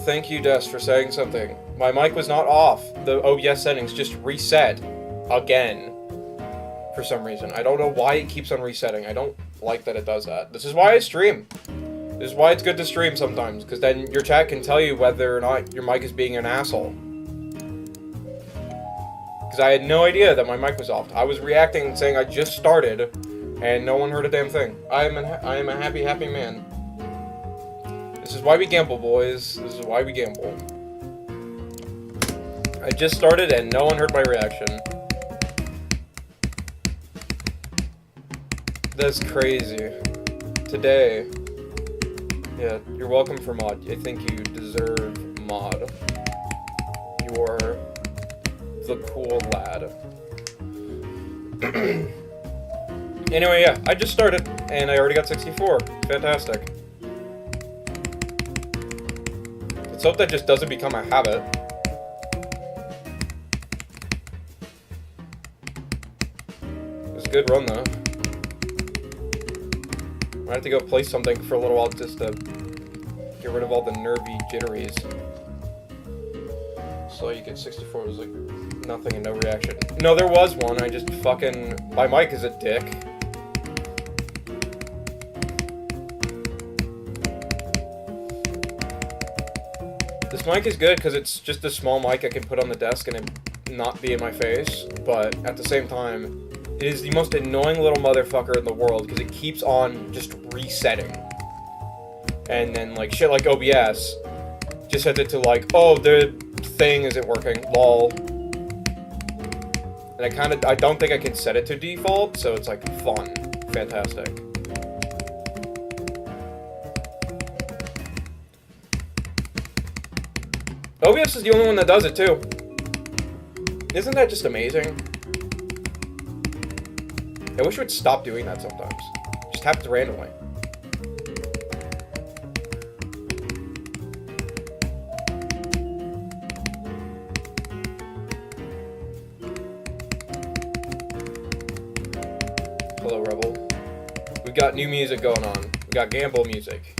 Thank you, Des, for saying something. My mic was not off. The OBS settings just reset again for some reason. I don't know why it keeps on resetting. I don't like that it does that. This is why I stream. This is why it's good to stream sometimes, because then your chat can tell you whether or not your mic is being an asshole. Because I had no idea that my mic was off. I was reacting saying I just started, and no one heard a damn thing. I am a happy, happy man. This is why we gamble, boys. This is why we gamble. I just started and no one heard my reaction. That's crazy. Today. Yeah, you're welcome for mod. I think you deserve mod. You're the cool lad. Anyway, yeah, I just started and I already got 64. Fantastic. Let's hope that just doesn't become a habit. It was a good run, though. I have to go play something for a little while just to get rid of all the nervy jitteries. So you get 64 was like nothing and no reaction. No, there was one. I just fucking... My mic is a dick. This mic is good because it's just a small mic I can put on the desk and it not be in my face, but at the same time, it is the most annoying little motherfucker in the world because it keeps on just resetting. And then, like, shit like OBS just set it to, like, oh, the thing isn't working, lol. And I don't think I can set it to default, so it's, like, fun. Fantastic. OBS is the only one that does it, too. Isn't that just amazing? I wish it would stop doing that sometimes. It just happens randomly. Hello, Rebel. We've got new music going on. We got gamble music.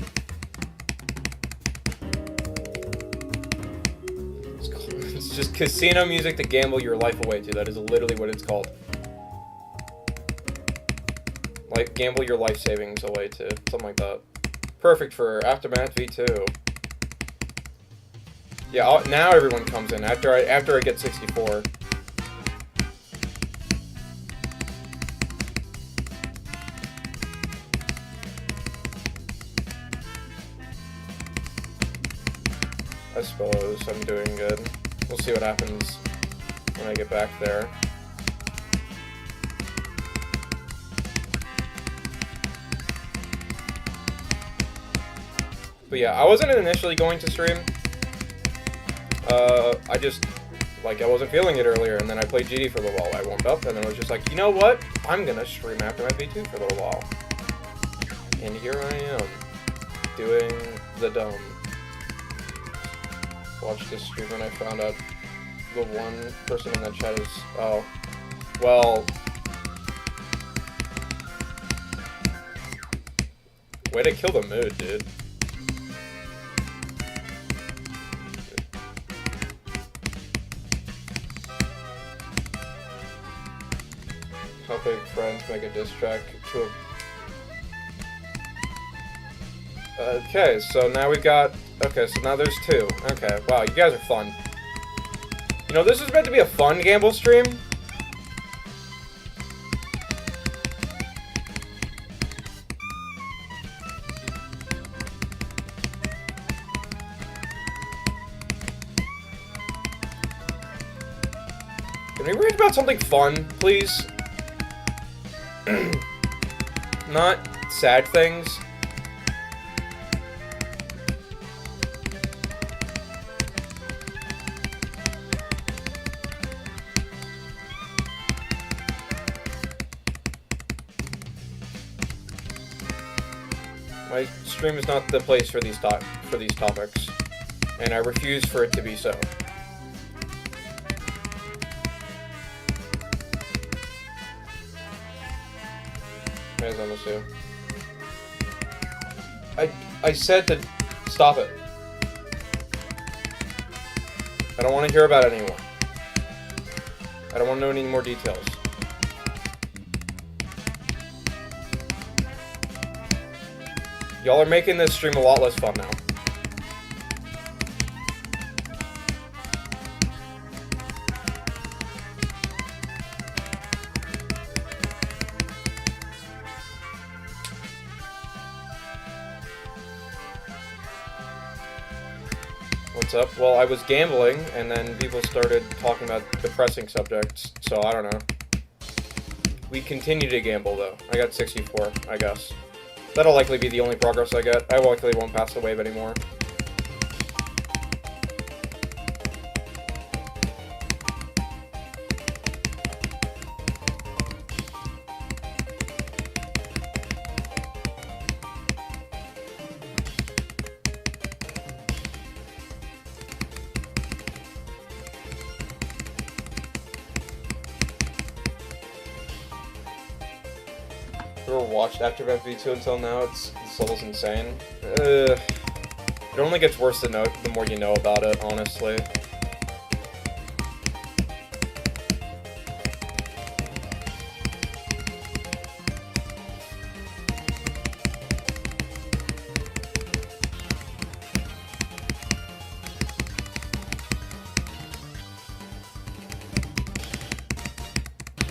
It's just casino music to gamble your life away to. That is literally what it's called. Like, gamble your life savings away to. Something like that. Perfect for Aftermath V2. Yeah, now everyone comes in after I get 64. I suppose I'm doing good. We'll see what happens when I get back there. But yeah, I wasn't initially going to stream. I just, like, I wasn't feeling it earlier, and then I played GD for a little while. I warmed up, and then I was just like, you know what? I'm gonna stream Aftermath V2 for a little while. And here I am, doing the dumb. Watched this stream and I found out the one person in that chat is, oh, well, way to kill the mood, dude. Helping friends make a diss track to a... Okay, so now we've got... Okay, so now there's two. Okay, wow, you guys are fun. You know, this is meant to be a fun gamble stream. Can we read about something fun, please? Not sad things. My stream is not the place for these topics, and I refuse for it to be so. As almost do. I said to stop it. I don't want to hear about it anymore. I don't want to know any more details. Y'all are making this stream a lot less fun now. What's up? Well, I was gambling, and then people started talking about depressing subjects, so I don't know. We continue to gamble, though. I got 64, I guess. That'll likely be the only progress I get. I likely won't pass the wave anymore. Never watched Aftermath V2 until now. This level's insane. It only gets worse the more you know about it, honestly.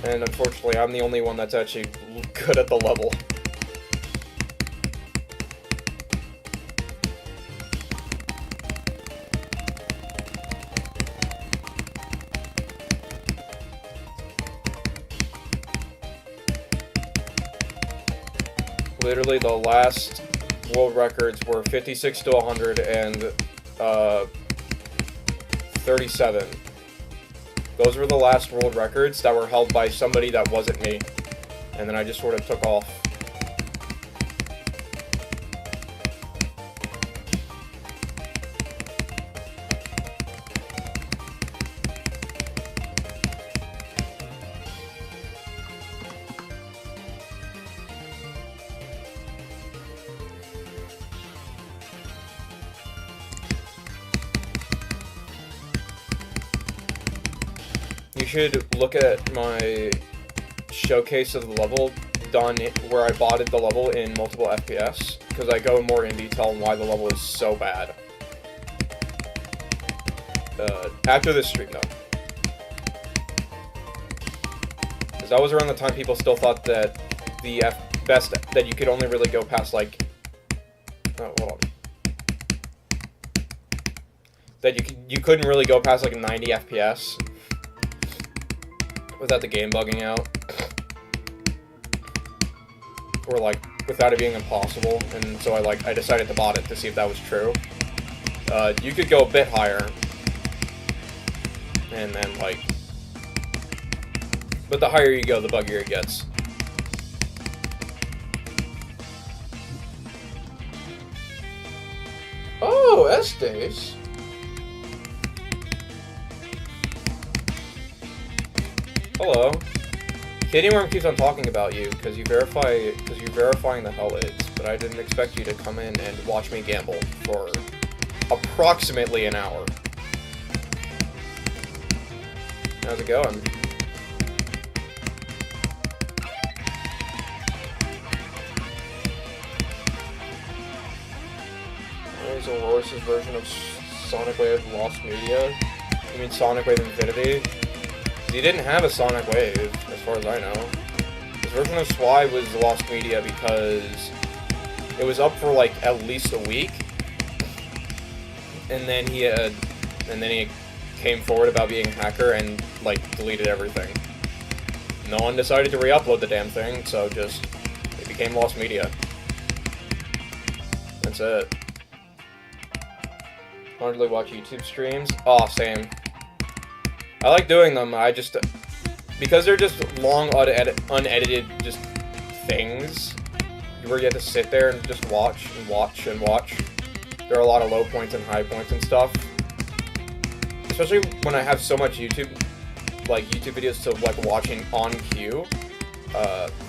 And unfortunately, I'm the only one that's actually good at the level. Literally, the last world records were 56 to 100 and 37. Those were the last world records that were held by somebody that wasn't me. And then I just sort of took off. You should look at my showcase of the level done where I botted the level in multiple FPS, because I go more in detail on why the level is so bad. After this stream, though. Because that was around the time people still thought that the best, that you could only really go past, like... Oh, hold on. That you couldn't really go past, like, 90 FPS. Without the game bugging out. Or, like, without it being impossible. And so I decided to bot it to see if that was true. You could go a bit higher. And then, like... But the higher you go, the buggier it gets. Oh, Estes. Hello. Kitty Worm keeps on talking about you because you're verifying the Hellids, but I didn't expect you to come in and watch me gamble for approximately an hour. How's it going? There's Aurora's version of Sonic Wave Lost Media. You mean Sonic Wave Infinity? He didn't have a Sonic Wave, as far as I know. His version of SWI was lost media because it was up for like at least a week, and then he came forward about being a hacker and like deleted everything. No one decided to re-upload the damn thing, so just it became lost media. That's it. Hardly watch YouTube streams. Aw, same. I like doing them, because they're just long, unedited, just things, where you have to sit there and just watch and watch and watch. There are a lot of low points and high points and stuff. Especially when I have so much YouTube videos to like watching on cue.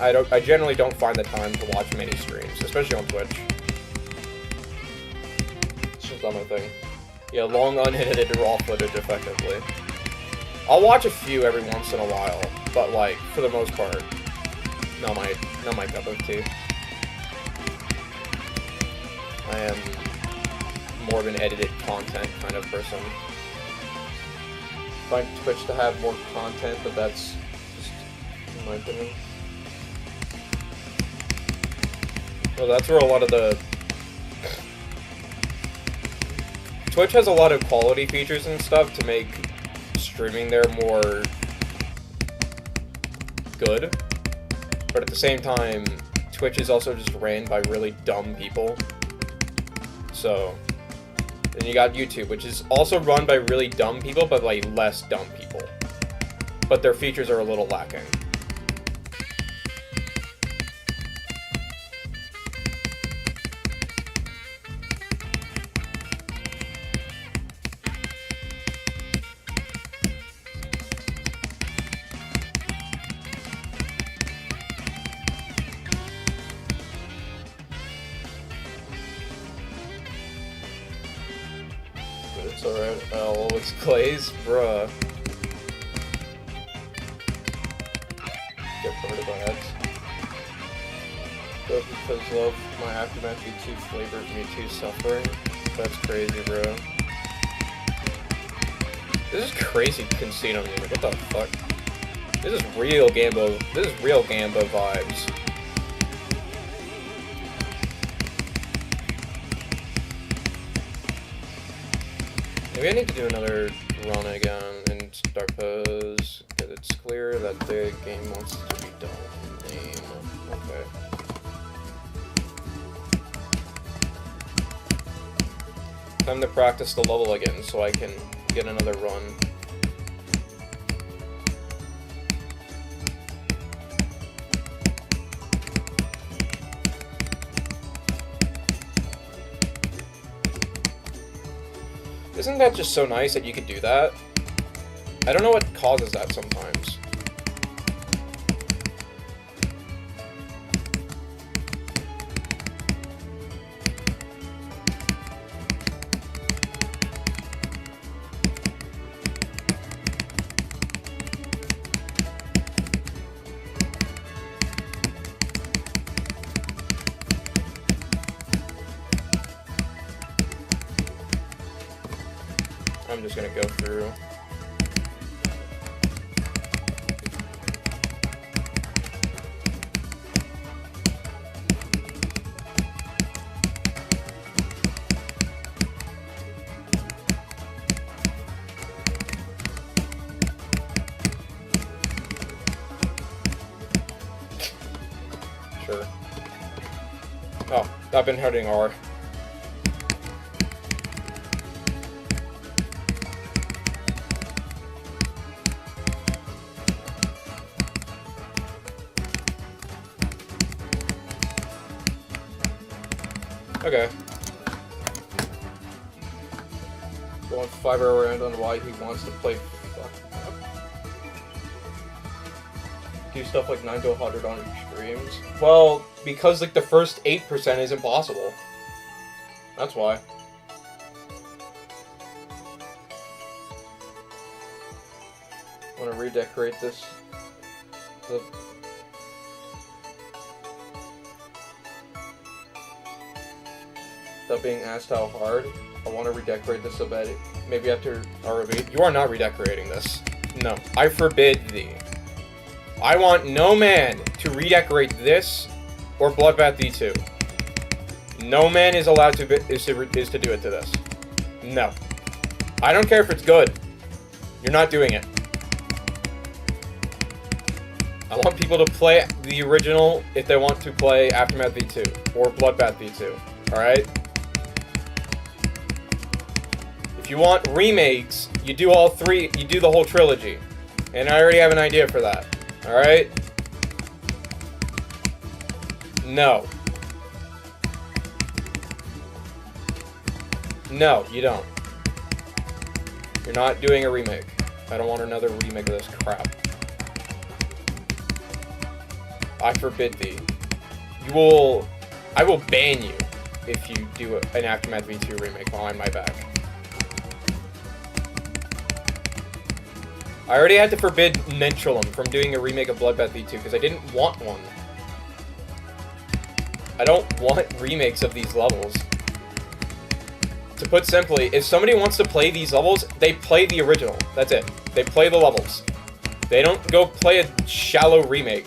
I generally don't find the time to watch many streams, especially on Twitch. It's just not my thing. Yeah, long unedited raw footage, effectively. I'll watch a few every once in a while, but like for the most part, not my cup of tea. I am more of an edited content kind of person. I find Twitch to have more content, but that's just in my opinion. Well, that's where a lot of the... Twitch has a lot of quality features and stuff to make streaming there more good. But at the same time, Twitch is also just ran by really dumb people. So, then you got YouTube, which is also run by really dumb people, but like less dumb people. But their features are a little lacking. It's alright. Oh, it's Glaze? Bruh. Get covered by ads. But because love my Aftermath V2 flavors me too suffering. That's crazy, bro. This is crazy casino music. What the fuck? This is real Gambo. This is real Gambo vibes. Maybe I need to do another run again in Tartarus, because it's clear that the game wants to be done. Name. Okay. Time to practice the level again so I can get another run. Isn't that just so nice that you could do that? I don't know what causes that sometimes. I'm just gonna go through. Sure. Oh, I've been hurting R. Okay. Going 5 hour round on why he wants to play. Do stuff like 9 to 100 on streams. Well, because like the first 8% is impossible. That's why. I want to redecorate this. Without being asked how hard, I want to redecorate this so bad. Maybe after our review. You are not redecorating this. No. I forbid thee. I want no man to redecorate this or Bloodbath D2. No man is allowed to do it to this. No. I don't care if it's good. You're not doing it. I want people to play the original if they want to play Aftermath V2 or Bloodbath V2. Alright? If you want remakes, you do all three, you do the whole trilogy. And I already have an idea for that. Alright? No. No, you don't. You're not doing a remake. I don't want another remake of this crap. I forbid thee. I will ban you if you do an Aftermath V2 remake behind my back. I already had to forbid Nentrulum from doing a remake of Bloodbath V2 because I didn't want one. I don't want remakes of these levels. To put simply, if somebody wants to play these levels, they play the original. That's it. They play the levels. They don't go play a shallow remake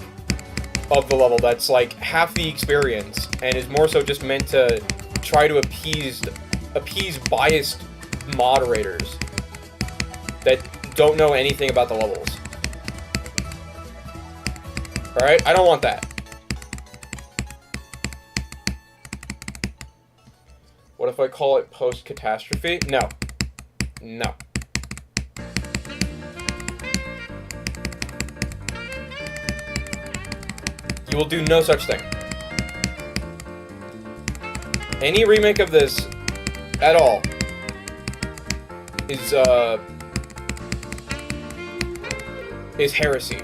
of the level that's like half the experience and is more so just meant to try to appease biased moderators that don't know anything about the levels. Alright? I don't want that. What if I call it post-catastrophe? No. No. You will do no such thing. Any remake of this at all is heresy.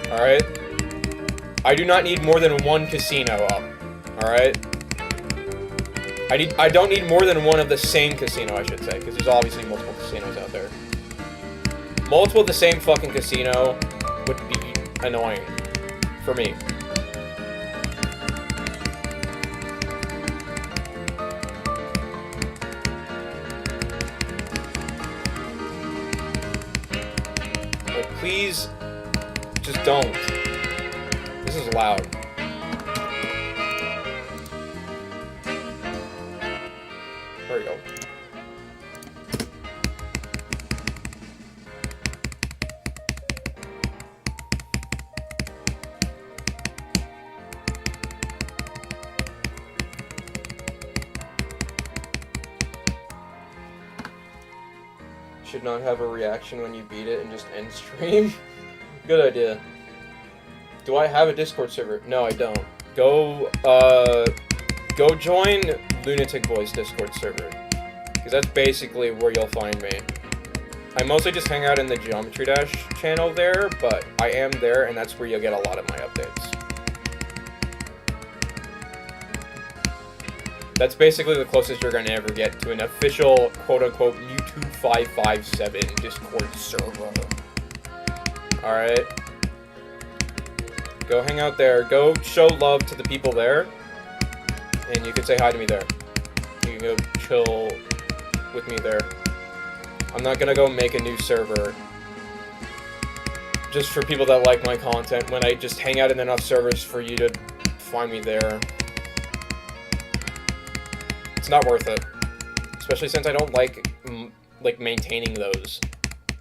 Alright? I do not need more than one casino up. Alright? I don't need more than one of the same casino, I should say, because there's obviously multiple casinos out there. Multiple of the same fucking casino would be annoying for me. Like, please, just don't. This is loud. There we go. Should not have a reaction when you beat it and just end stream. Good idea. Do I have a Discord server? No, I don't. Go join Lunatic Boys Discord server, because that's basically where you'll find me. I mostly just hang out in the Geometry Dash channel there, but I am there, and that's where you'll get a lot of my updates. That's basically the closest you're going to ever get to an official, quote-unquote, Mewtwo 557 Discord server. Alright? Go hang out there. Go show love to the people there. And you can say hi to me there. You can go chill with me there. I'm not gonna go make a new server just for people that like my content when I just hang out in enough servers for you to find me there. It's not worth it. Especially since I don't like maintaining those.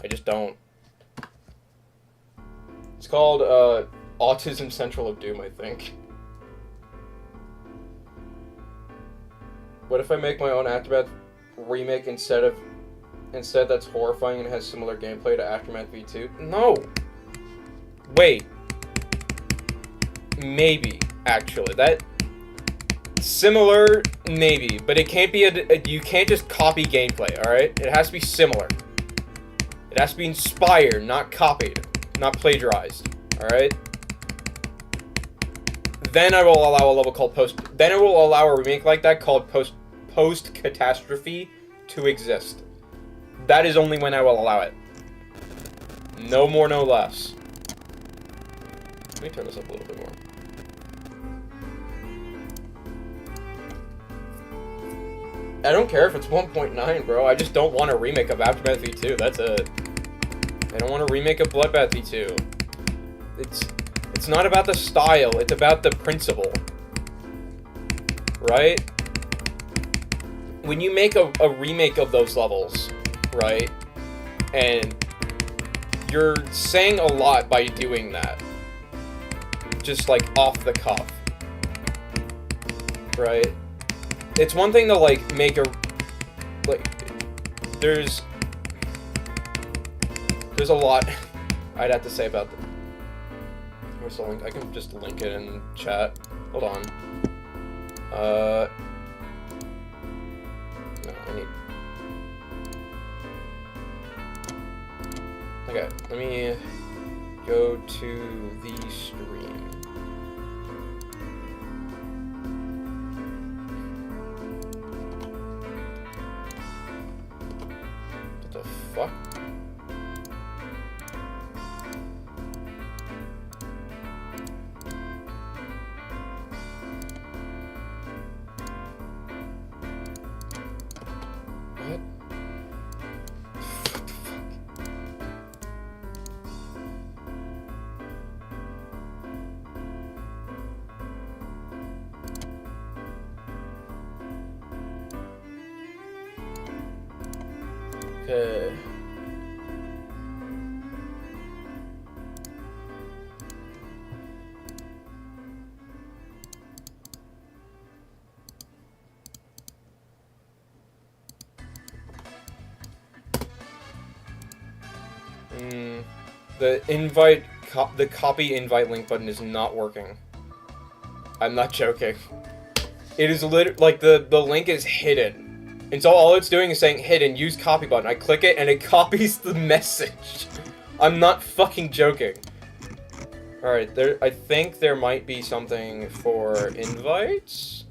I just don't. It's called Autism Central of Doom, I think. What if I make my own Aftermath remake instead that's horrifying and has similar gameplay to Aftermath V2? No! Wait. Maybe, actually. That... Similar, maybe. But it can't be you can't just copy gameplay, alright? It has to be similar. It has to be inspired, not copied. Not plagiarized. Alright? Then I will allow a level called Then I will allow a remake like that called Post-Catastrophe to exist. That is only when I will allow it. No more, no less. Let me turn this up a little bit more. I don't care if it's 1.9, bro. I just don't want a remake of Aftermath V2. That's it. I don't want a remake of Bloodbath V2. It's not about the style, it's about the principle. Right? When you make a remake of those levels, right? And you're saying a lot by doing that. Just like off the cuff. Right? It's one thing to like make a there's a lot I'd have to say about them. Where's the link? I can just link it in chat. Hold on. No. need... Okay, let me go to the stream. What the fuck? What? Okay. The copy invite link button is not working. I'm not joking. It is like the link is hidden. And so all it's doing is saying hidden, use copy button. I click it and it copies the message. I'm not fucking joking. Alright, I think there might be something for invites.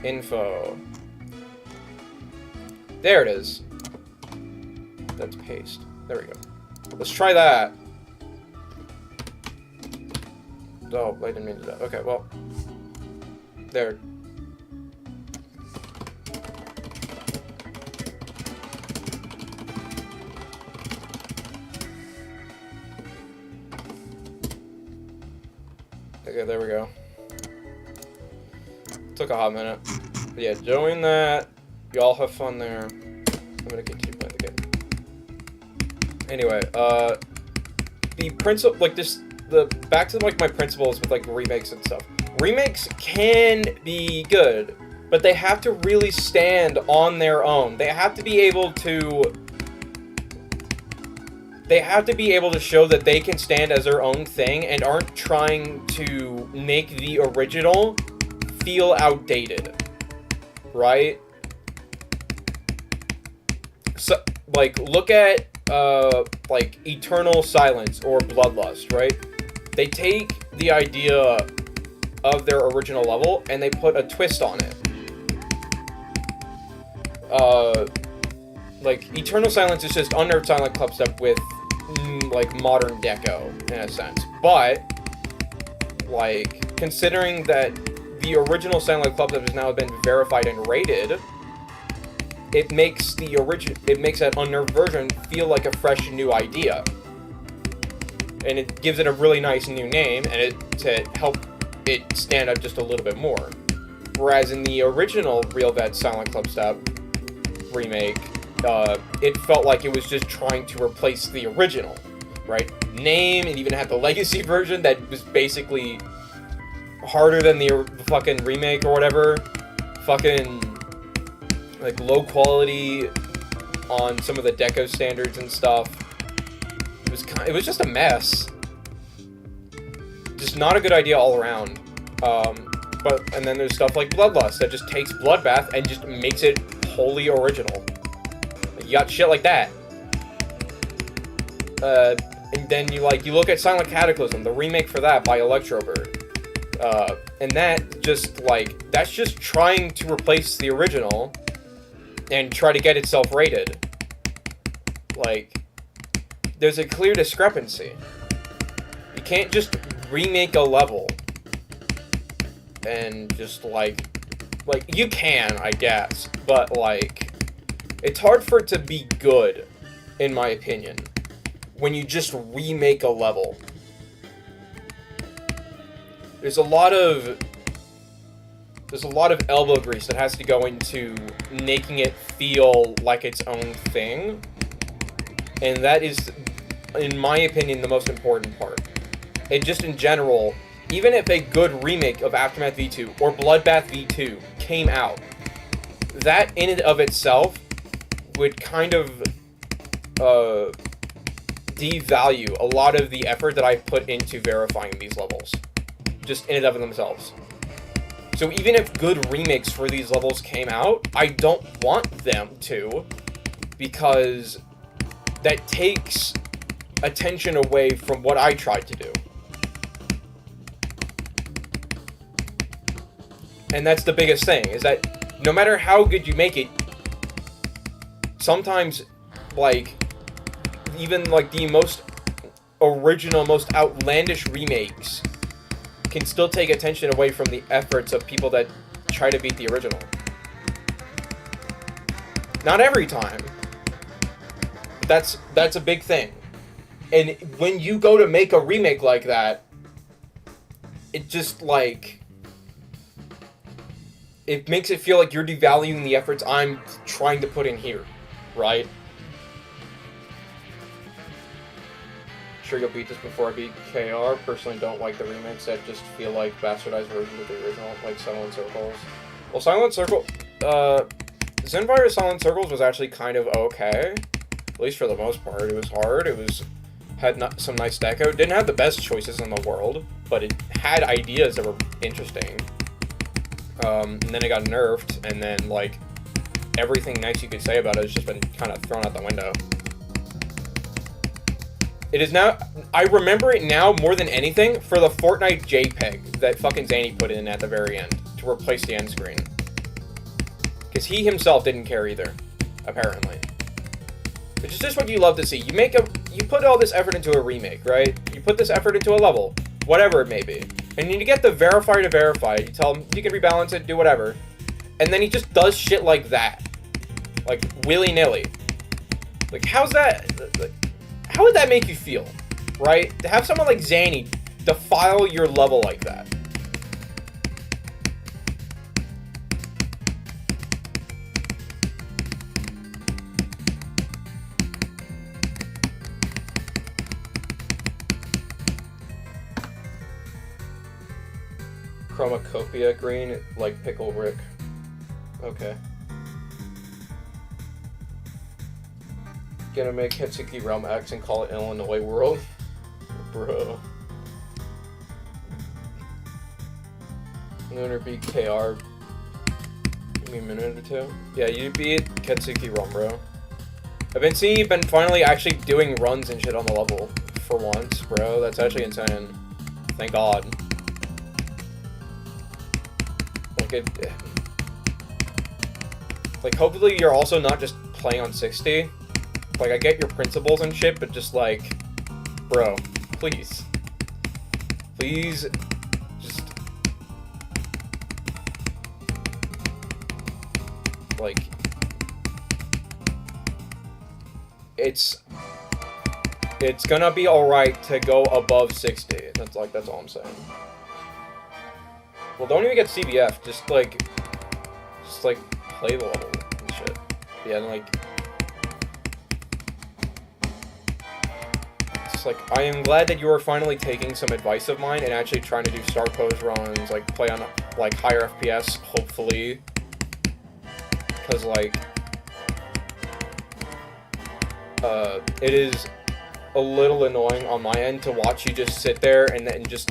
Info. There it is. That's paste. There we go. Let's try that. Oh, I didn't mean to do that. Okay, well. There. Okay, there we go. Took a hot minute. But yeah, join that. Y'all have fun there. I'm gonna continue playing the game. Anyway, the principle, like this, back to like my principles with like remakes and stuff. Remakes can be good, but they have to really stand on their own. They have to be able to show that they can stand as their own thing and aren't trying to make the original feel outdated. Right? So, like, look at, like, Eternal Silence or Bloodlust, right? They take the idea of their original level and they put a twist on it. Like, Eternal Silence is just unnerfed Silent Club Step with, like, modern deco, in a sense. But, like, considering that the original Silent Club Step has now been verified and rated, it makes that unnerfed version feel like a fresh new idea. And it gives it a really nice new name, and to help it stand out just a little bit more. Whereas in the original Real Vet Silent Club Step remake, it felt like it was just trying to replace the original, right? Name, it even had the legacy version that was basically harder than the fucking remake or whatever. Fucking, like, low quality on some of the deco standards and stuff. It was just a mess. Just not a good idea all around. And then there's stuff like Bloodlust that just takes Bloodbath and just makes it wholly original. You got shit like that. And then you look at Silent Cataclysm, the remake for that by Electrobird. And that's just trying to replace the original and try to get itself rated. Like, there's a clear discrepancy. You can't just remake a level and just like you can, I guess, but like, it's hard for it to be good, in my opinion, when you just remake a level. There's a lot of elbow grease that has to go into making it feel like its own thing. And that is, in my opinion, the most important part. And just in general, even if a good remake of Aftermath V2 or Bloodbath V2 came out, that in and of itself would kind of devalue a lot of the effort that I put into verifying these levels. Just in and of themselves. So even if good remakes for these levels came out, I don't want them to, because that takes attention away from what I tried to do. And that's the biggest thing, is that no matter how good you make it, sometimes, like, even, like, the most original, most outlandish remakes can still take attention away from the efforts of people that try to beat the original. Not every time. But that's a big thing. And when you go to make a remake like that, it just, like, it makes it feel like you're devaluing the efforts I'm trying to put in here, right? Sure you'll beat this before I beat KR. Personally don't like the remakes that just feel like bastardized versions of the original, like Silent Circles. Well, Silent Circle, Zenfire Silent Circles was actually kind of okay, at least for the most part. It was hard, had some nice deco, didn't have the best choices in the world, but it had ideas that were interesting. And then it got nerfed, and then, like, everything nice you could say about it has just been kind of thrown out the window. It is now, I remember it now more than anything for the Fortnite JPEG that fucking Zany put in at the very end to replace the end screen. Because he himself didn't care either, apparently. Which is just what you love to see. You put all this effort into a remake, right? You put this effort into a level, whatever it may be. And you get the verifier to verify. You tell him you can rebalance it, do whatever. And then he just does shit like that. Like, willy-nilly. Like, how would that make you feel? Right? To have someone like Zany defile your level like that. Chromacopia green, like Pickle Rick. Okay. Gonna make Hitsuki Realm X and call it Illinois World? Bro. Lunar beat KR. Give me a minute or two. Yeah, you beat Ketsuki Realm, bro. I've been seeing you've been finally actually doing runs and shit on the level. For once, bro. That's actually insane. Thank God. Like, hopefully you're also not just playing on 60. Like, I get your principles and shit, but just, like, bro, please. Please, just, like, it's gonna be alright to go above 60. That's all I'm saying. Well, don't even get CBF. Just like play the level and shit. Yeah, and like, it's like, I am glad that you are finally taking some advice of mine and actually trying to do star pose runs, like play on like higher FPS, hopefully. Cause like, it is a little annoying on my end to watch you just sit there and then just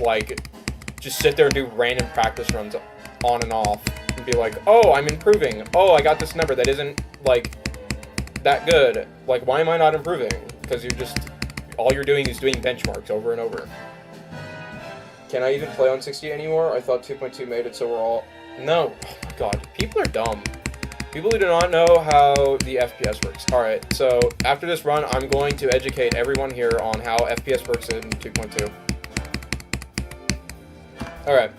sit there and do random practice runs on and off and be like, oh, I'm improving. Oh, I got this number that isn't, like, that good. Like, why am I not improving? Because all you're doing is doing benchmarks over and over. Can I even play on 60 anymore? I thought 2.2 made it so we're all... No. Oh my god. People are dumb. People who do not know how the FPS works. Alright, so after this run, I'm going to educate everyone here on how FPS works in 2.2. Alright,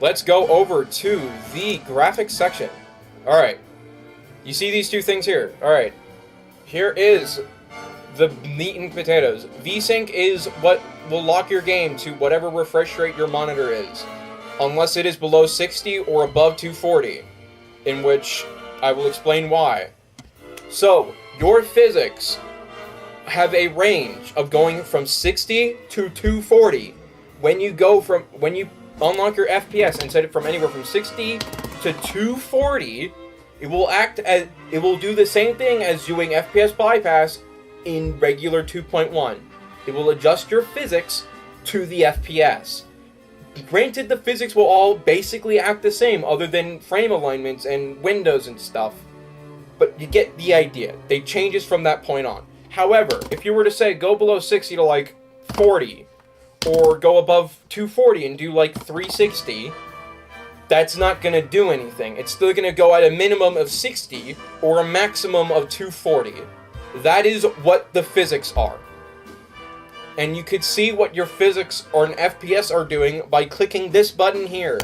let's go over to the graphics section. Alright, you see these two things here. Alright, here is the meat and potatoes. VSync is what will lock your game to whatever refresh rate your monitor is, unless it is below 60 or above 240, in which I will explain why. So, your physics have a range of going from 60 to 240. When you unlock your FPS and set it from anywhere from 60 to 240, it will do the same thing as doing FPS bypass in regular 2.1. It will adjust your physics to the FPS. Granted, the physics will all basically act the same, other than frame alignments and windows and stuff. But you get the idea. They changes from that point on. However, if you were to say go below 60 to like 40, or go above 240 and do like 360, that's not going to do anything. It's still going to go at a minimum of 60 or a maximum of 240. That is what the physics are. And you could see what your physics or an FPS are doing by clicking this button here.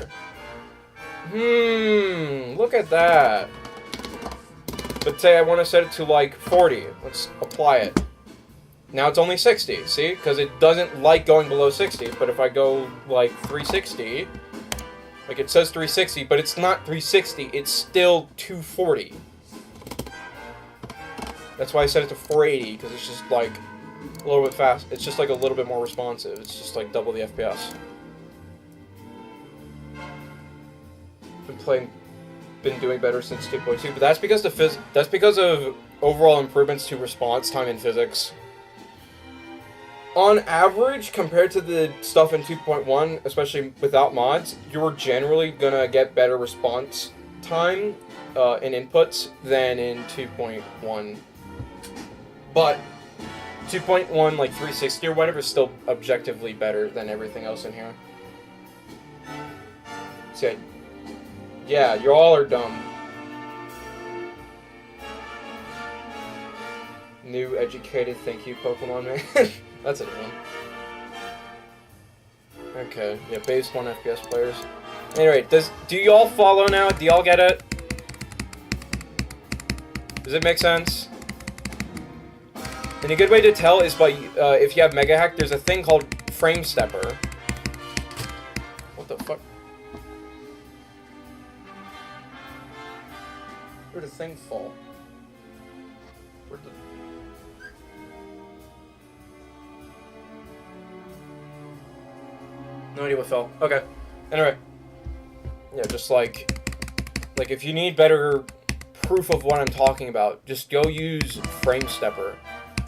Look at that. But say I want to set it to like 40. Let's apply it. Now it's only 60, see? Because it doesn't like going below 60. But if I go like 360, like it says 360, but it's not 360, it's still 240. That's why I set it to 480, because it's just like a little bit fast. It's just like a little bit more responsive. It's just like double the FPS. Been doing better since 2.2, but that's because that's because of overall improvements to response time in physics. On average, compared to the stuff in 2.1, especially without mods, you're generally gonna get better response time in inputs than in 2.1. But 2.1, like 360 or whatever, is still objectively better than everything else in here. So, yeah, you all are dumb. New educated, thank you, Pokemon man. That's a new one. Okay, yeah, base 1 FPS players. Anyway, do y'all follow now? Do y'all get it? Does it make sense? And a good way to tell is by, if you have Mega Hack, there's a thing called Frame Stepper. What the fuck? Where'd the thing fall? Where'd the... No idea what fell. Okay. Anyway. Yeah, just like if you need better proof of what I'm talking about, just go use Frame Stepper.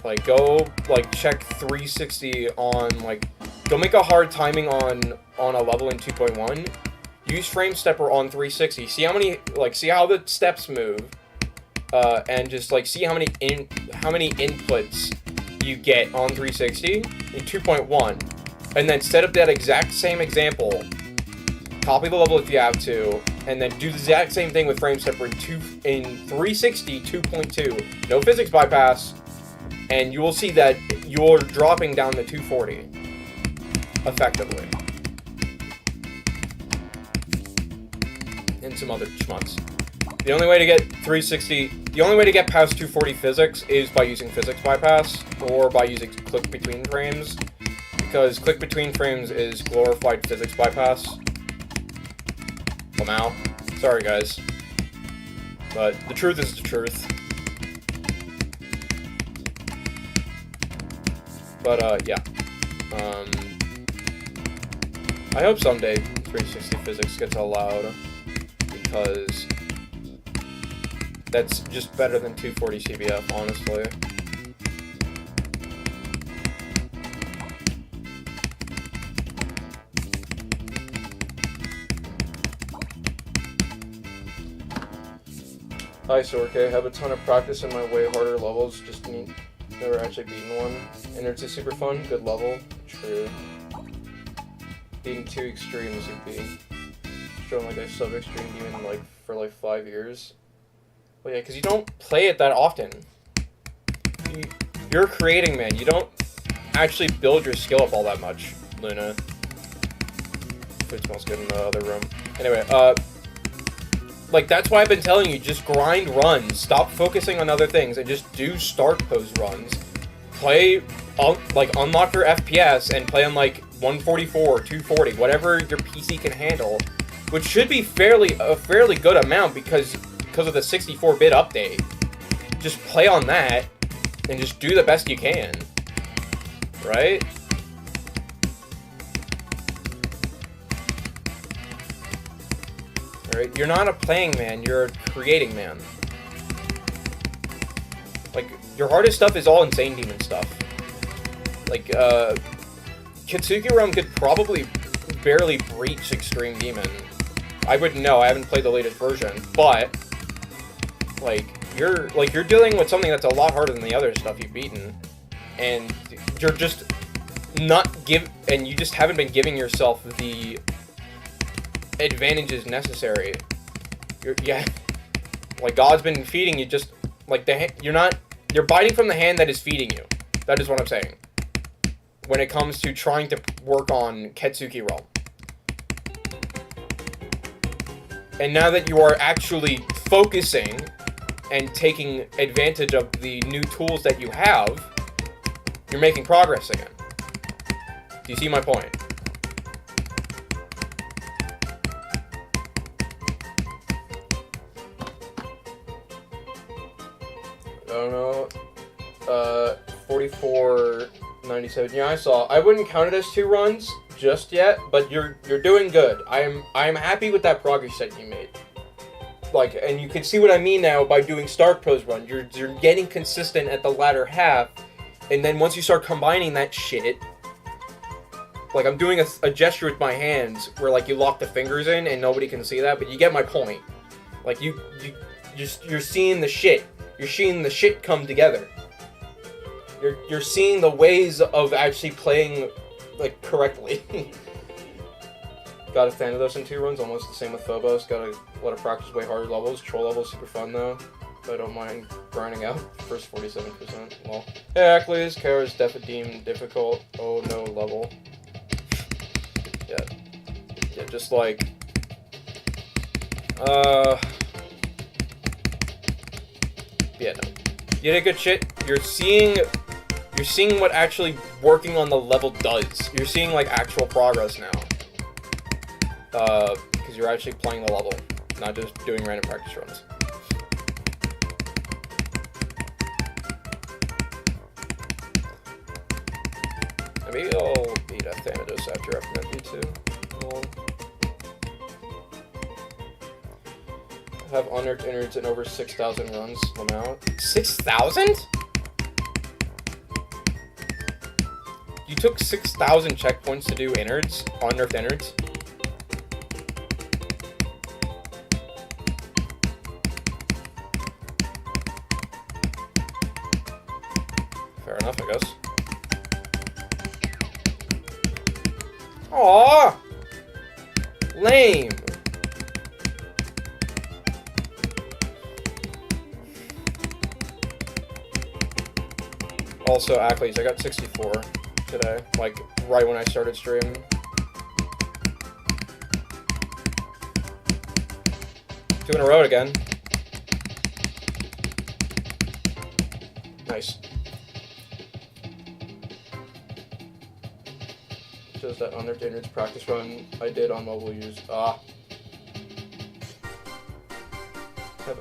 Like, go, like, check 360 on, like, go make a hard timing on a level in 2.1. Use Frame Stepper on 360. See how many, like, see how the steps move. And just, like, see how many inputs you get on 360 in 2.1. And then set up that exact same example. Copy the level if you have to. And then do the exact same thing with Frame Stepper in 360 2.2. No physics bypass. And you will see that you're dropping down to 240, effectively. And some other schmucks. The only way to get past 240 physics is by using physics bypass, or by using click between frames, because click between frames is glorified physics bypass. Well now, sorry guys. But the truth is the truth. But, yeah. I hope someday 360 physics gets allowed, because that's just better than 240 CBF, honestly. Hi, Sorke. Have a ton of practice in my way harder levels, just never actually beaten one. Innards is super fun, good level. True. Beating 2 extremes would be showing like a sub-extreme demon like for like 5 years. Well, yeah, because you don't play it that often. You're a creating man. You don't actually build your skill up all that much, Luna. Food smells good in the other room. Anyway, like, that's why I've been telling you, just grind runs. Stop focusing on other things and just do start pose runs. Play, like, unlock your FPS and play on, like, 144, 240, whatever your PC can handle. Which should be a fairly good amount because of the 64-bit update. Just play on that and just do the best you can. Right? Alright, you're not a playing man, you're a creating man. Like, your hardest stuff is all Insane Demon stuff. Like, Kitsuki Realm could probably barely breach Extreme Demon. I wouldn't know, I haven't played the latest version, but like you're dealing with something that's a lot harder than the other stuff you've beaten, and you're just you just haven't been giving yourself the advantages necessary. Like God's been feeding you just like you're biting from the hand that is feeding you. That is what I'm saying. When it comes to trying to work on Ketsuki Realm. And now that you are actually focusing and taking advantage of the new tools that you have, you're making progress again. Do you see my point? I don't know. 44.97. Yeah, I saw. I wouldn't count it as 2 runs just yet, but you're doing good. I'm happy with that progress that you made. Like, and you can see what I mean now by doing Stark Pose run. You're getting consistent at the latter half, and then once you start combining that shit, like I'm doing a gesture with my hands where like you lock the fingers in and nobody can see that, but you get my point. Like you're seeing the shit. You're seeing the shit come together. You're seeing the ways of actually playing like correctly. Got a Thanatos in 2 runs, almost the same with Phobos. Got a lot of practice, way harder levels. Troll levels super fun though. I don't mind grinding out. First 47%. Well, Heracles, Kara's deemed difficult. Oh no level. Yeah, just like yeah, no. You did good shit. You're seeing what actually working on the level does. You're seeing like actual progress now. Because you're actually playing the level, not just doing random practice runs. Maybe I'll beat a Thanatos after FMFD too. Have unnerfed innards in over 6,000 runs. Lamau. 6,000? You took 6,000 checkpoints to do innards? Unnerfed innards? Fair enough, I guess. Aww! Lame! Also, accolades, I got 64 today, like, right when I started streaming. Two in a row again. Nice. Just that unnerfed innards practice run I did on mobile use. Have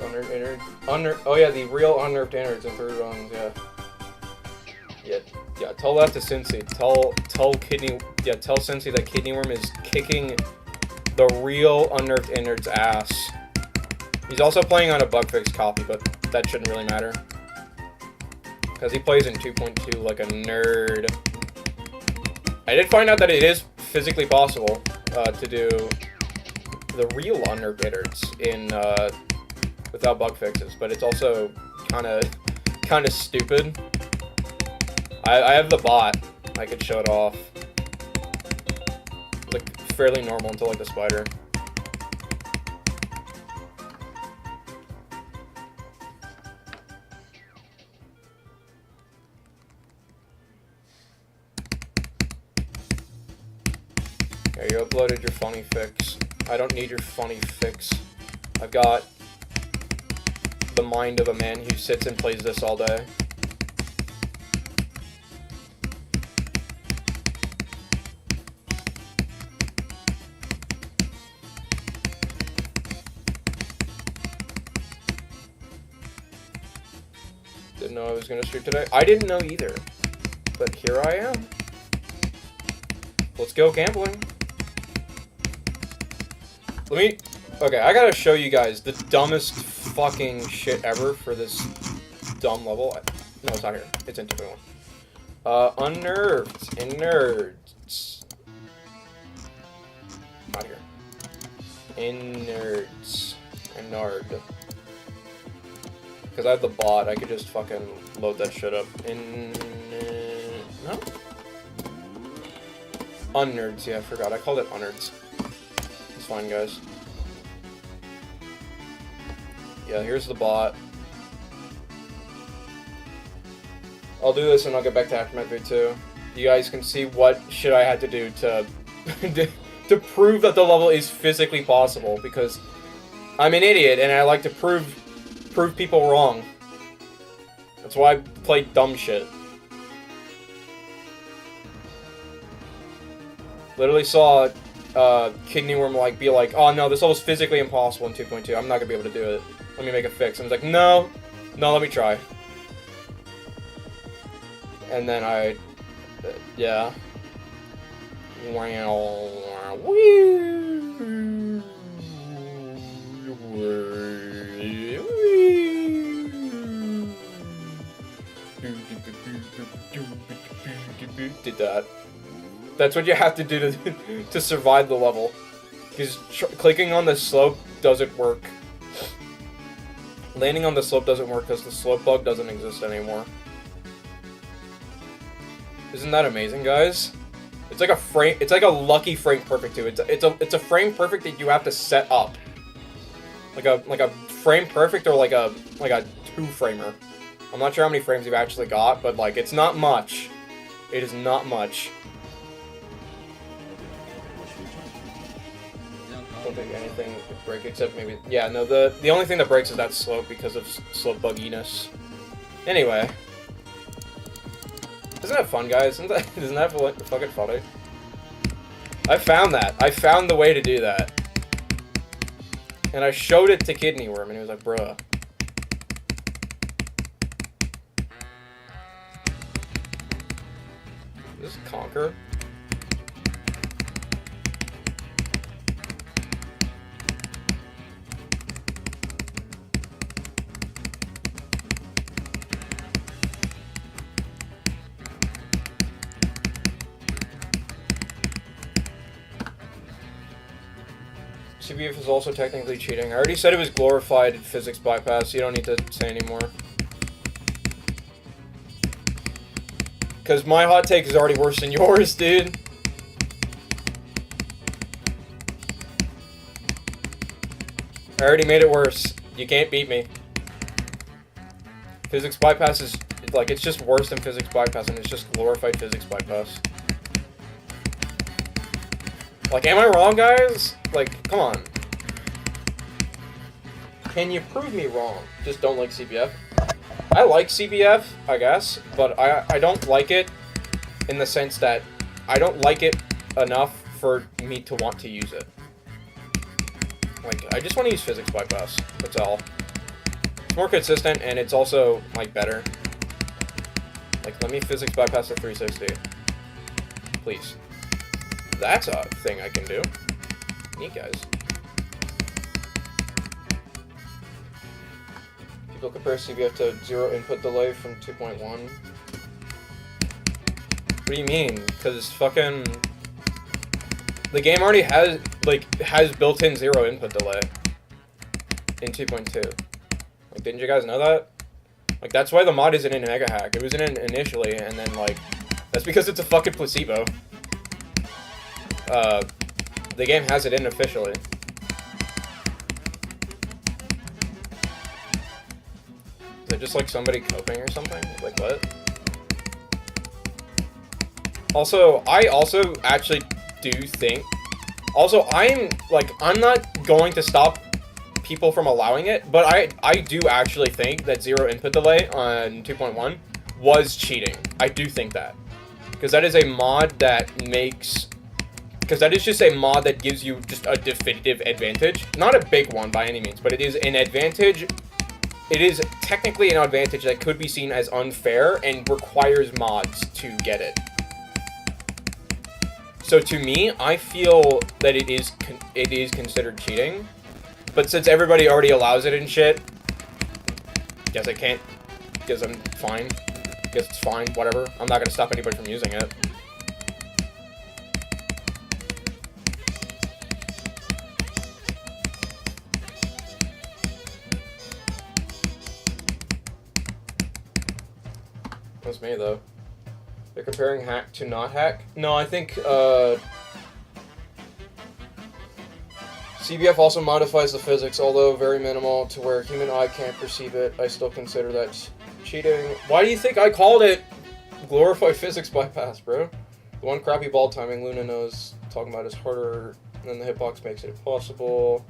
unnerfed innards. Oh yeah, the real unnerfed innards in 3 runs, yeah. Yeah, tell that to Cincy. Tell Cincy that Kidney Worm is kicking the real unnerfed innards ass. He's also playing on a bugfix copy, but that shouldn't really matter. Because he plays in 2.2 like a nerd. I did find out that it is physically possible to do the real unnerfed innards in without bug fixes, but it's also kind of stupid. I have the bot. I could show it off. It's like fairly normal until like the spider. Okay, you uploaded your funny fix. I don't need your funny fix. I've got the mind of a man who sits and plays this all day. Didn't know I was gonna stream today. I didn't know either, but here I am. Let's go gambling. Okay, I gotta show you guys the dumbest fucking shit ever for this dumb level. No, it's not here. It's in 2.1. Unnerved and nerds. Out here. Innards. Innard. Because I have the bot, I could just fucking load that shit up. No? Unnerds, yeah, I forgot. I called it unnerds. It's fine, guys. Yeah, here's the bot. I'll do this and I'll get back to Aftermath V2. You guys can see what shit I had to do to to prove that the level is physically possible, because I'm an idiot and I like to prove people wrong. That's why I play dumb shit. Literally saw Kidney Worm be like, oh no, this level's physically impossible in 2.2. I'm not gonna be able to do it. Let me make a fix. And I was like, no, let me try. And then yeah. Wow. Woo. Did that. That's what you have to do to survive the level. Because clicking on the slope doesn't work. Landing on the slope doesn't work because the slope bug doesn't exist anymore. Isn't that amazing, guys? It's like a frame. It's like a lucky frame perfect too. It's a frame perfect that you have to set up. Like a frame perfect or like a 2-framer. I'm not sure how many frames you've actually got, but like it's not much. It is not much. I don't think anything would break except maybe, yeah, no, the only thing that breaks is that slope because of slope bugginess. Anyway. Isn't that fun, guys? Isn't that fucking funny? I found that. I found the way to do that. And I showed it to Kidney Worm and he was like, bruh. This is Conquer. CBF is also technically cheating. I already said it was glorified physics bypass, so you don't need to say anymore. Because my hot take is already worse than yours, dude. I already made it worse. You can't beat me. Physics bypass is, like, it's just worse than physics bypass, and it's just glorified physics bypass. Like, am I wrong, guys? Like, come on. Can you prove me wrong? Just don't like CBF. I like CBF, I guess, but I don't like it in the sense that I don't like it enough for me to want to use it. Like, I just want to use physics bypass. That's all. It's more consistent, and it's also, like, better. Like, let me physics bypass the 360. Please. That's a thing I can do. Neat, guys. People compare CBF to 0 input delay from 2.1. What do you mean? Because fucking... the game already has built-in 0 input delay in 2.2. Like, didn't you guys know that? Like, that's why the mod isn't in Mega Hack. It was in initially, and then, like, that's because it's a fucking placebo. The game has it in officially. Is it just like somebody coping or something? Like what? Also, I also actually do think... also, I'm not going to stop people from allowing it, but I do actually think that 0 input delay on 2.1 was cheating. I do think that. Because that is a mod that makes... because that is just a mod that gives you just a definitive advantage. Not a big one by any means, but it is an advantage. It is technically an advantage that could be seen as unfair and requires mods to get it. So to me, I feel that it is considered cheating. But since everybody already allows it and shit, guess I can't. Guess I'm fine. Guess it's fine, whatever. I'm not gonna stop anybody from using it. just me, though. They're comparing hack to not hack? No, I think, CBF also modifies the physics, although very minimal, to where human eye can't perceive it. I still consider that cheating. Why do you think I called it glorified physics bypass, bro? The one crappy ball timing Luna knows talking about is harder than the hitbox makes it impossible.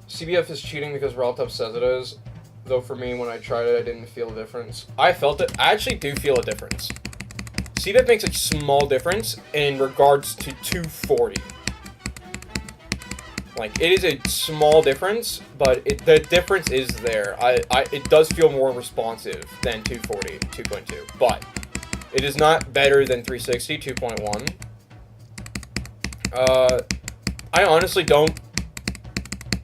CBF is cheating because Raltop says it is. Though for me, when I tried it, I didn't feel a difference. I felt it. I actually do feel a difference. CBF makes a small difference in regards to 240. Like, it is a small difference, but the difference is there. It does feel more responsive than 240, 2.2. But it is not better than 360, 2.1. I honestly don't...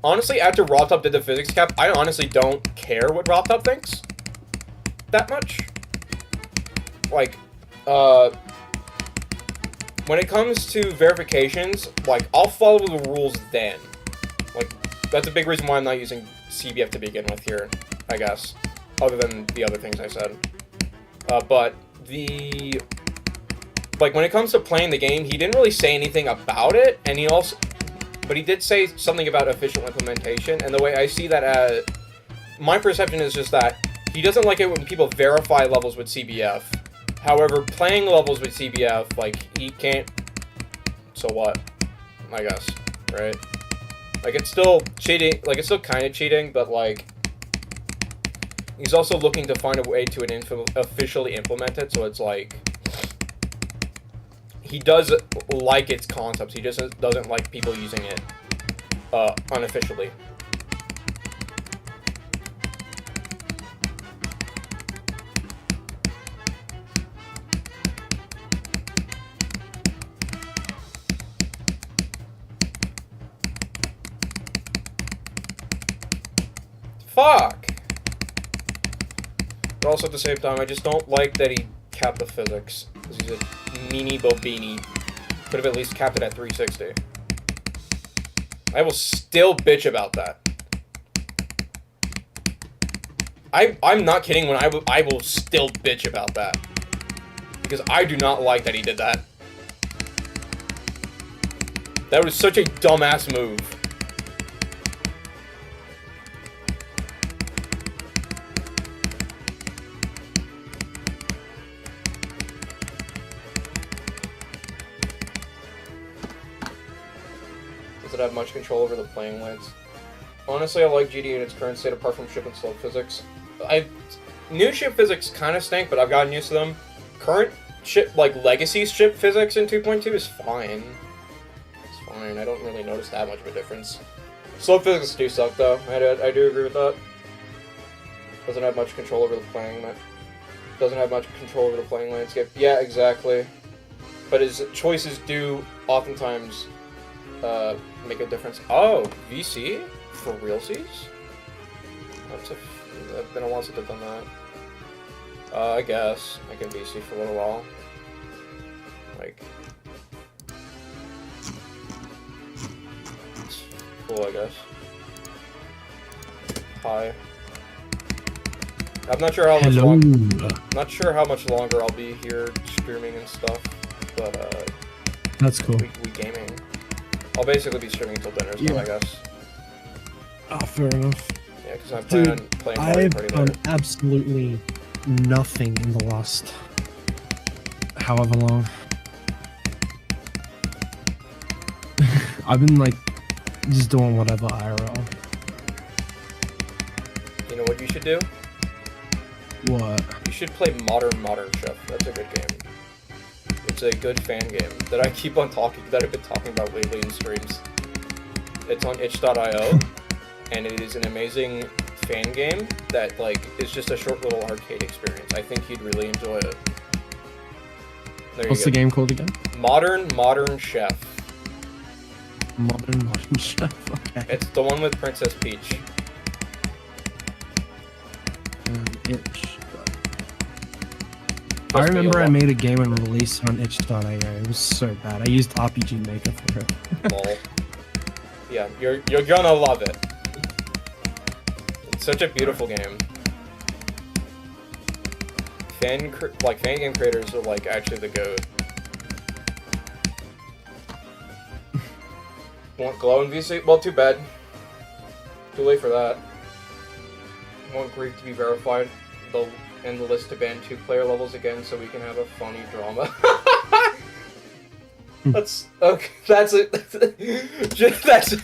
Honestly, after Raltop did the physics cap, I honestly don't care what Raltop thinks that much. Like, when it comes to verifications, like, I'll follow the rules then. Like, that's a big reason why I'm not using CBF to begin with here, I guess. Other than the other things I said. But like, when it comes to playing the game, he didn't really say anything about it, and he also... But he did say something about official implementation, and the way I see that my perception is just that he doesn't like it when people verify levels with CBF. However, playing levels with CBF, like, he can't... So what? I guess, right? Like, it's still cheating, like, it's still kind of cheating, but, like, he's also looking to find a way to officially implement it, so it's like... He does like its concepts, he just doesn't like people using it unofficially. Fuck! But also at the same time, I just don't like that he capped the physics. Because he's a meanie bobini. Could have at least capped it at 360. I will still bitch about that. I'm not kidding when I will still bitch about that. Because I do not like that he did that. That was such a dumbass move. Have much control over the playing lanes. Honestly, I like GD in its current state apart from ship and slope physics. New ship physics kind of stink, but I've gotten used to them. Current ship, like legacy ship physics in 2.2 is fine. It's fine. I don't really notice that much of a difference. Slope physics do suck though. I do agree with that. Doesn't have much control over the playing. Doesn't have much control over the playing landscape. Yeah, exactly. But his choices do oftentimes make a difference. Oh, VC? For realsies? It's been a while since I've done that. I guess. I can VC for a little while. Like... It's cool, I guess. Hi. I'm not sure how much not sure how much longer I'll be here streaming and stuff, but that's cool. We gaming. I'll basically be streaming until dinner, so I guess. Oh, fair enough. Yeah, because I'm planning on playing Mario Party later. I've done absolutely nothing in the last however long. I've been like just doing whatever IRL. You know what you should do? What? You should play Modern Chef. That's a good game. It's a good fan game that I've been talking about lately in streams. It's on itch.io, and it is an amazing fan game that, like, is just a short little arcade experience. I think you'd really enjoy it. What's the game called again? Modern Chef. Modern Chef, okay. It's the one with Princess Peach. Itch. I Trust me, remember you'll I made a game and released it on itch.io. It was so bad. I used RPG Maker for it. lol. Yeah, you're gonna love it. It's such a beautiful game. Fan game creators are like actually the goat. Want glow in VC? Well, too bad. Too late for that. Want Greek to be verified. And the list to ban 2-player levels again, so we can have a funny drama. That's okay. That's it. That's.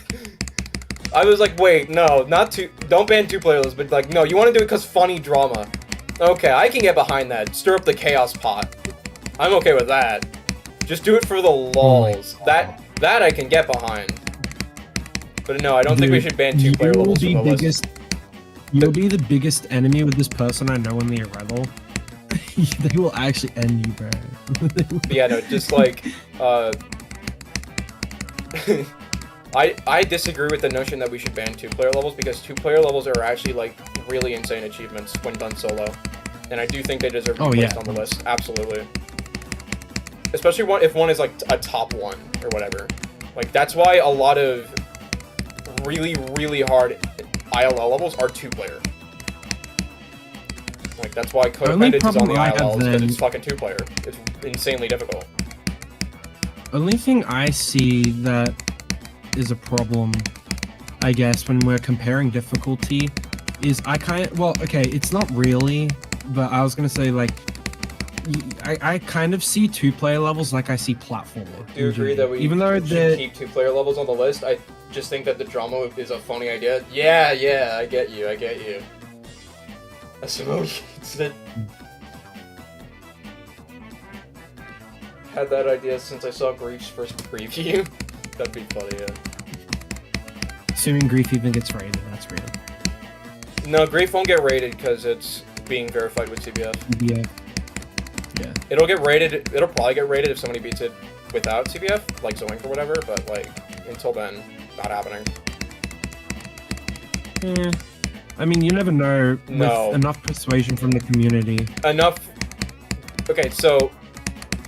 I was like, wait, no, not two. Don't ban 2-player levels, but like, no, you want to do it because funny drama. Okay, I can get behind that. Stir up the chaos pot. I'm okay with that. Just do it for the lols. That I can get behind. But no, I don't think we should ban 2-player levels from the list. You'll be the biggest enemy with this person I know in the rebel. They will actually end you, bro. Yeah, no, just like, I disagree with the notion that we should ban 2-player levels, because 2-player levels are actually, like, really insane achievements when done solo. And I do think they deserve to be placed on the list, absolutely. Especially if one is, like, a top 1, or whatever. Like, that's why a lot of really, really hard ILL levels are 2-player. Like, that's why Codependence is on the ILLs, because it's fucking 2-player. It's insanely difficult. Only thing I see that is a problem, I guess, when we're comparing difficulty is it's not really, but I was gonna say, like, I kind of see 2-player levels like I see platformer. Do you agree that we should keep 2-player levels on the list? I just think that the drama is a funny idea. Yeah, I get you. Emoji had that idea since I saw Grief's first preview. That'd be funny, yeah. Assuming Grief even gets rated, that's rated. No, Grief won't get rated because it's being verified with CBF. Yeah. It'll get rated. It'll probably get rated if somebody beats it without CBF, like Zoink or whatever. But like, until then, not happening. Yeah. I mean, you never know. No. With enough persuasion from the community. Enough. Okay, so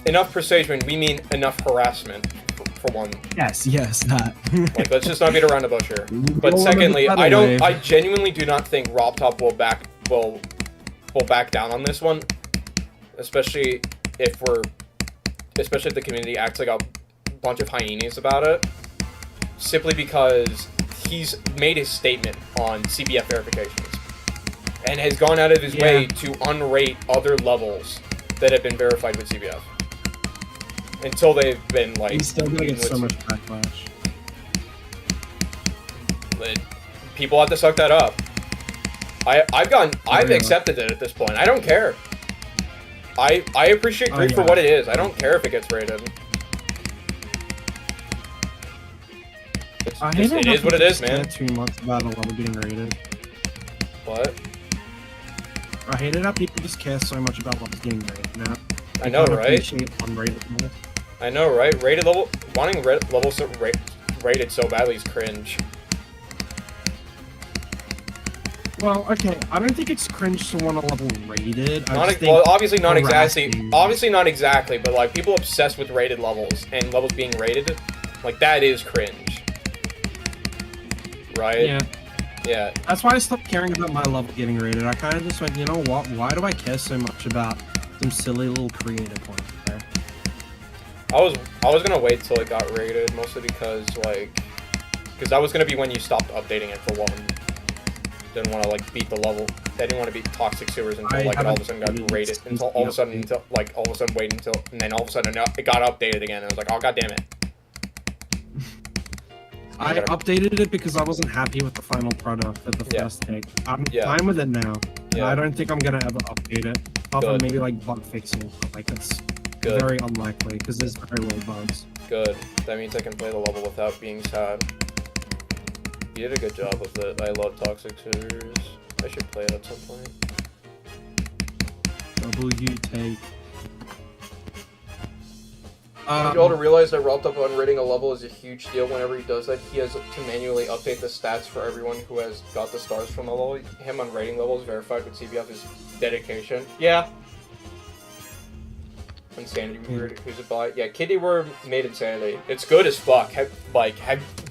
enough persuasion. We mean enough harassment, for one. Yes, that. Like, let's just not beat around the bush here. But secondly, I genuinely do not think RobTop will back down on this one, especially if the community acts like a bunch of hyenas about it, simply because he's made his statement on CBF verifications and has gone out of his way to unrate other levels that have been verified with CBF until they've been like. He's still gonna get so much backlash. People have to suck that up. I've accepted it at this point. I don't care. I appreciate Greek for what it is. I don't care if it gets rated. It is what it is, man. 2 months about a level getting rated. What? I hated how people just care so much about levels getting rated now. I know, right? Unrated. I know, right? Rated level, wanting levels rated so badly is cringe. Well, okay, I don't think it's cringe to want a level rated. Well, obviously not exactly. Obviously not exactly, but like people obsessed with rated levels and levels being rated, like that is cringe. Right? Yeah. Yeah. That's why I stopped caring about my level getting rated. I kind of just went, you know what? Why do I care so much about some silly little creative points there? I was gonna wait till it got rated, mostly because that was gonna be when you stopped updating it for one. Didn't want to like beat the level. I didn't want to beat toxic sewers until like it all of a sudden got rated. Until all of a sudden wait until, and then all of a sudden it got updated again. And I was like, oh god damn it. I updated it because I wasn't happy with the final product at the first take. I'm fine with it now. I don't think I'm gonna ever update it. Apart from maybe like bug fixing, but like that's very unlikely because there's very low bugs. Good. That means I can play the level without being sad. You did a good job with it. I love toxic sewers. I should play it at some point. W take. I need you all to realize that RobTop unrating a level is a huge deal. Whenever he does that, he has to manually update the stats for everyone who has got the stars from the level. Him unrating levels verified with CBF is dedication. Yeah. Insanity Weird, who's it by? Yeah, Kidney Worm made Insanity. It's good as fuck.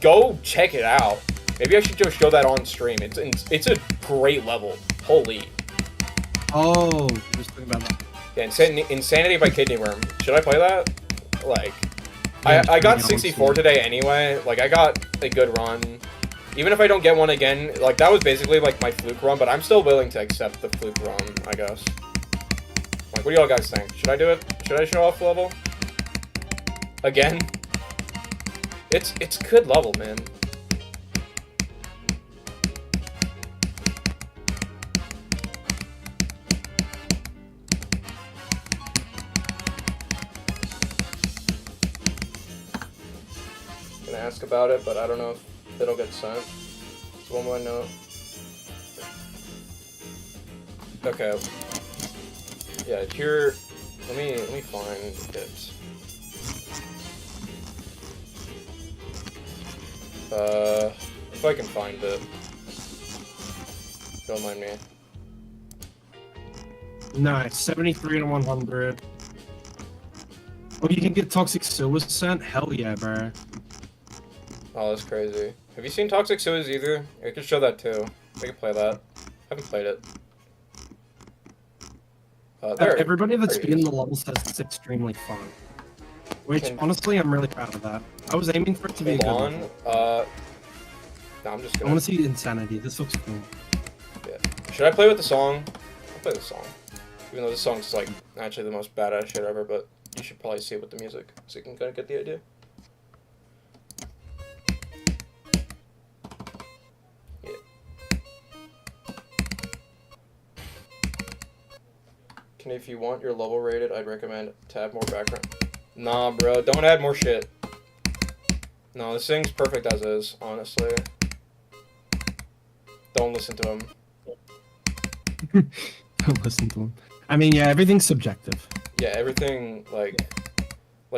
Go check it out. Maybe I should just show that on stream. It's a great level. Holy. Oh, just talking about that. Yeah, Insanity by Kidney Worm. Should I play that? Like, I got 64 today anyway. Like, I got a good run. Even if I don't get one again, like, that was basically, like, my fluke run, but I'm still willing to accept the fluke run, I guess. Like, what do y'all guys think? Should I do it? Should I show off the level? Again? It's good level, man. Gonna ask about it, but I don't know if it'll get sent. So one more note. Okay. Yeah, here. Let me find it. If I can find it. Don't mind me. Nice, 73 and 100. Oh, you can get Toxic Sewer sent? Hell yeah, bro. Oh, that's crazy. Have you seen Toxic Sewers either? I could show that too. We can play that. Haven't played it. Everybody that's been in the level says it's extremely fun. Which, honestly, I'm really proud of that. I was aiming for it to be a good level. No, I'm just gonna... I want to see Insanity. This looks cool. Yeah. Should I play with the song? I'll play the song. Even though this song's, like, actually the most badass shit ever, but you should probably see it with the music, so you can kind of get the idea. If you want your level rated, I'd recommend to add more background. Nah, bro, don't add more shit. No, this thing's perfect as is, honestly. Don't listen to him. Don't listen to him. I mean, yeah, everything's subjective. Yeah, everything, like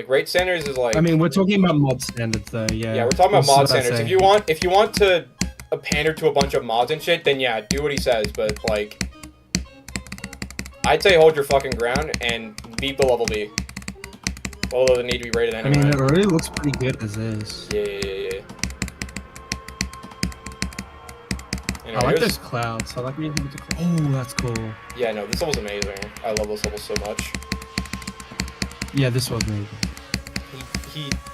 rate standards is like... I mean, we're talking about mod standards, though, yeah. Yeah, we're talking about mod standards. If you want to pander to a bunch of mods and shit, then yeah, do what he says, but, like... I'd say hold your fucking ground and beat the level B. Although they need to be rated anyway. I mean, it already looks pretty good as is. Yeah. Anyway, I like those clouds. I like anything with the clouds. Oh, that's cool. Yeah, no, this level's amazing. I love this level so much. Yeah, this was amazing.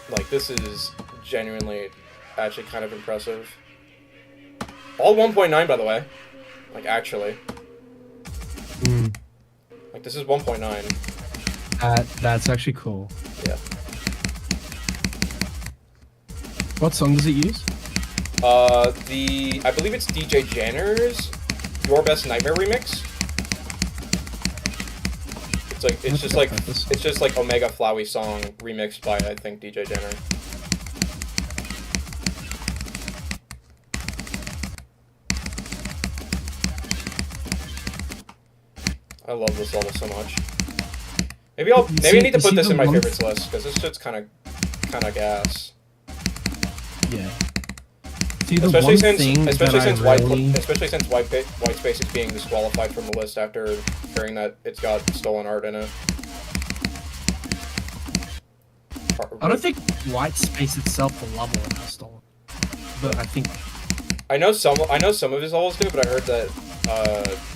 Like, this is genuinely actually kind of impressive. All 1.9, by the way. Like, actually. Like, this is 1.9. That's actually cool. Yeah. What song does it use? I believe it's DJ Janner's Your Best Nightmare remix. It's just like Omega Flowey song remixed by, I think, DJ Janner. I love this level so much. Maybe I need to put this in my favorites list because this shit's kind of gas. Yeah. See, especially since white space is being disqualified from the list after hearing that it's got stolen art in it. I don't think white space itself, the level, has stolen, but I think I know some of his levels do, but I heard that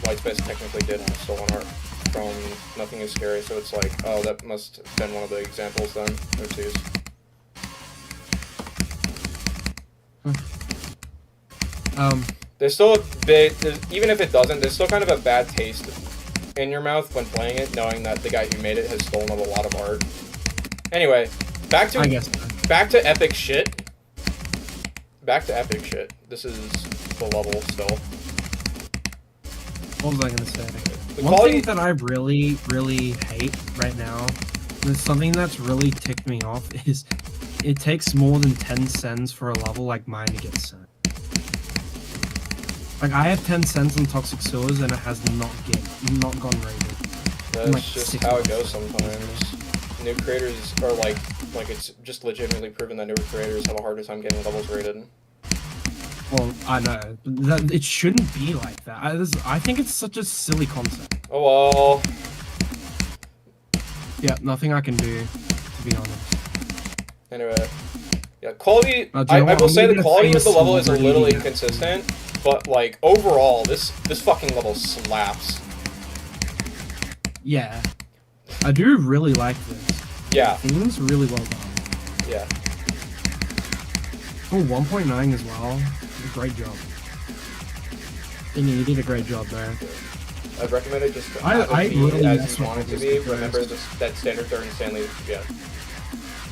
white space technically did have stolen art from Nothing Is Scary, so it's like, oh, that must have been one of the examples then. Oopsies. There's still even if it doesn't, there's still kind of a bad taste in your mouth when playing it, knowing that the guy who made it has stolen a lot of art. Anyway, back to epic shit. Back to epic shit. This is the level still. What was I gonna say? One thing that I really, really hate right now, and something that's really ticked me off, is it takes more than 10 cents for a level like mine to get sent. Like, I have 10 cents on Toxic Sewers and it has not gone rated. That's like just how it goes sometimes. New creators are like it's just legitimately proven that new creators have a harder time getting levels rated. Well, I know. It shouldn't be like that. I think it's such a silly concept. Oh well. Yeah, nothing I can do, to be honest. Anyway, yeah, quality. Do you know I what? will I'm say gonna the get a quality of the famous level is a little celebrity. inconsistent, but like overall, this fucking level slaps. Yeah. I do really like this. Yeah, Things really well done. yeah. Oh, 1.9 as well. Great job. You did a great job there. I'd recommend it just to I have it be really as mess you with want it to those be. stickers. Remember that standards are insanely, yeah.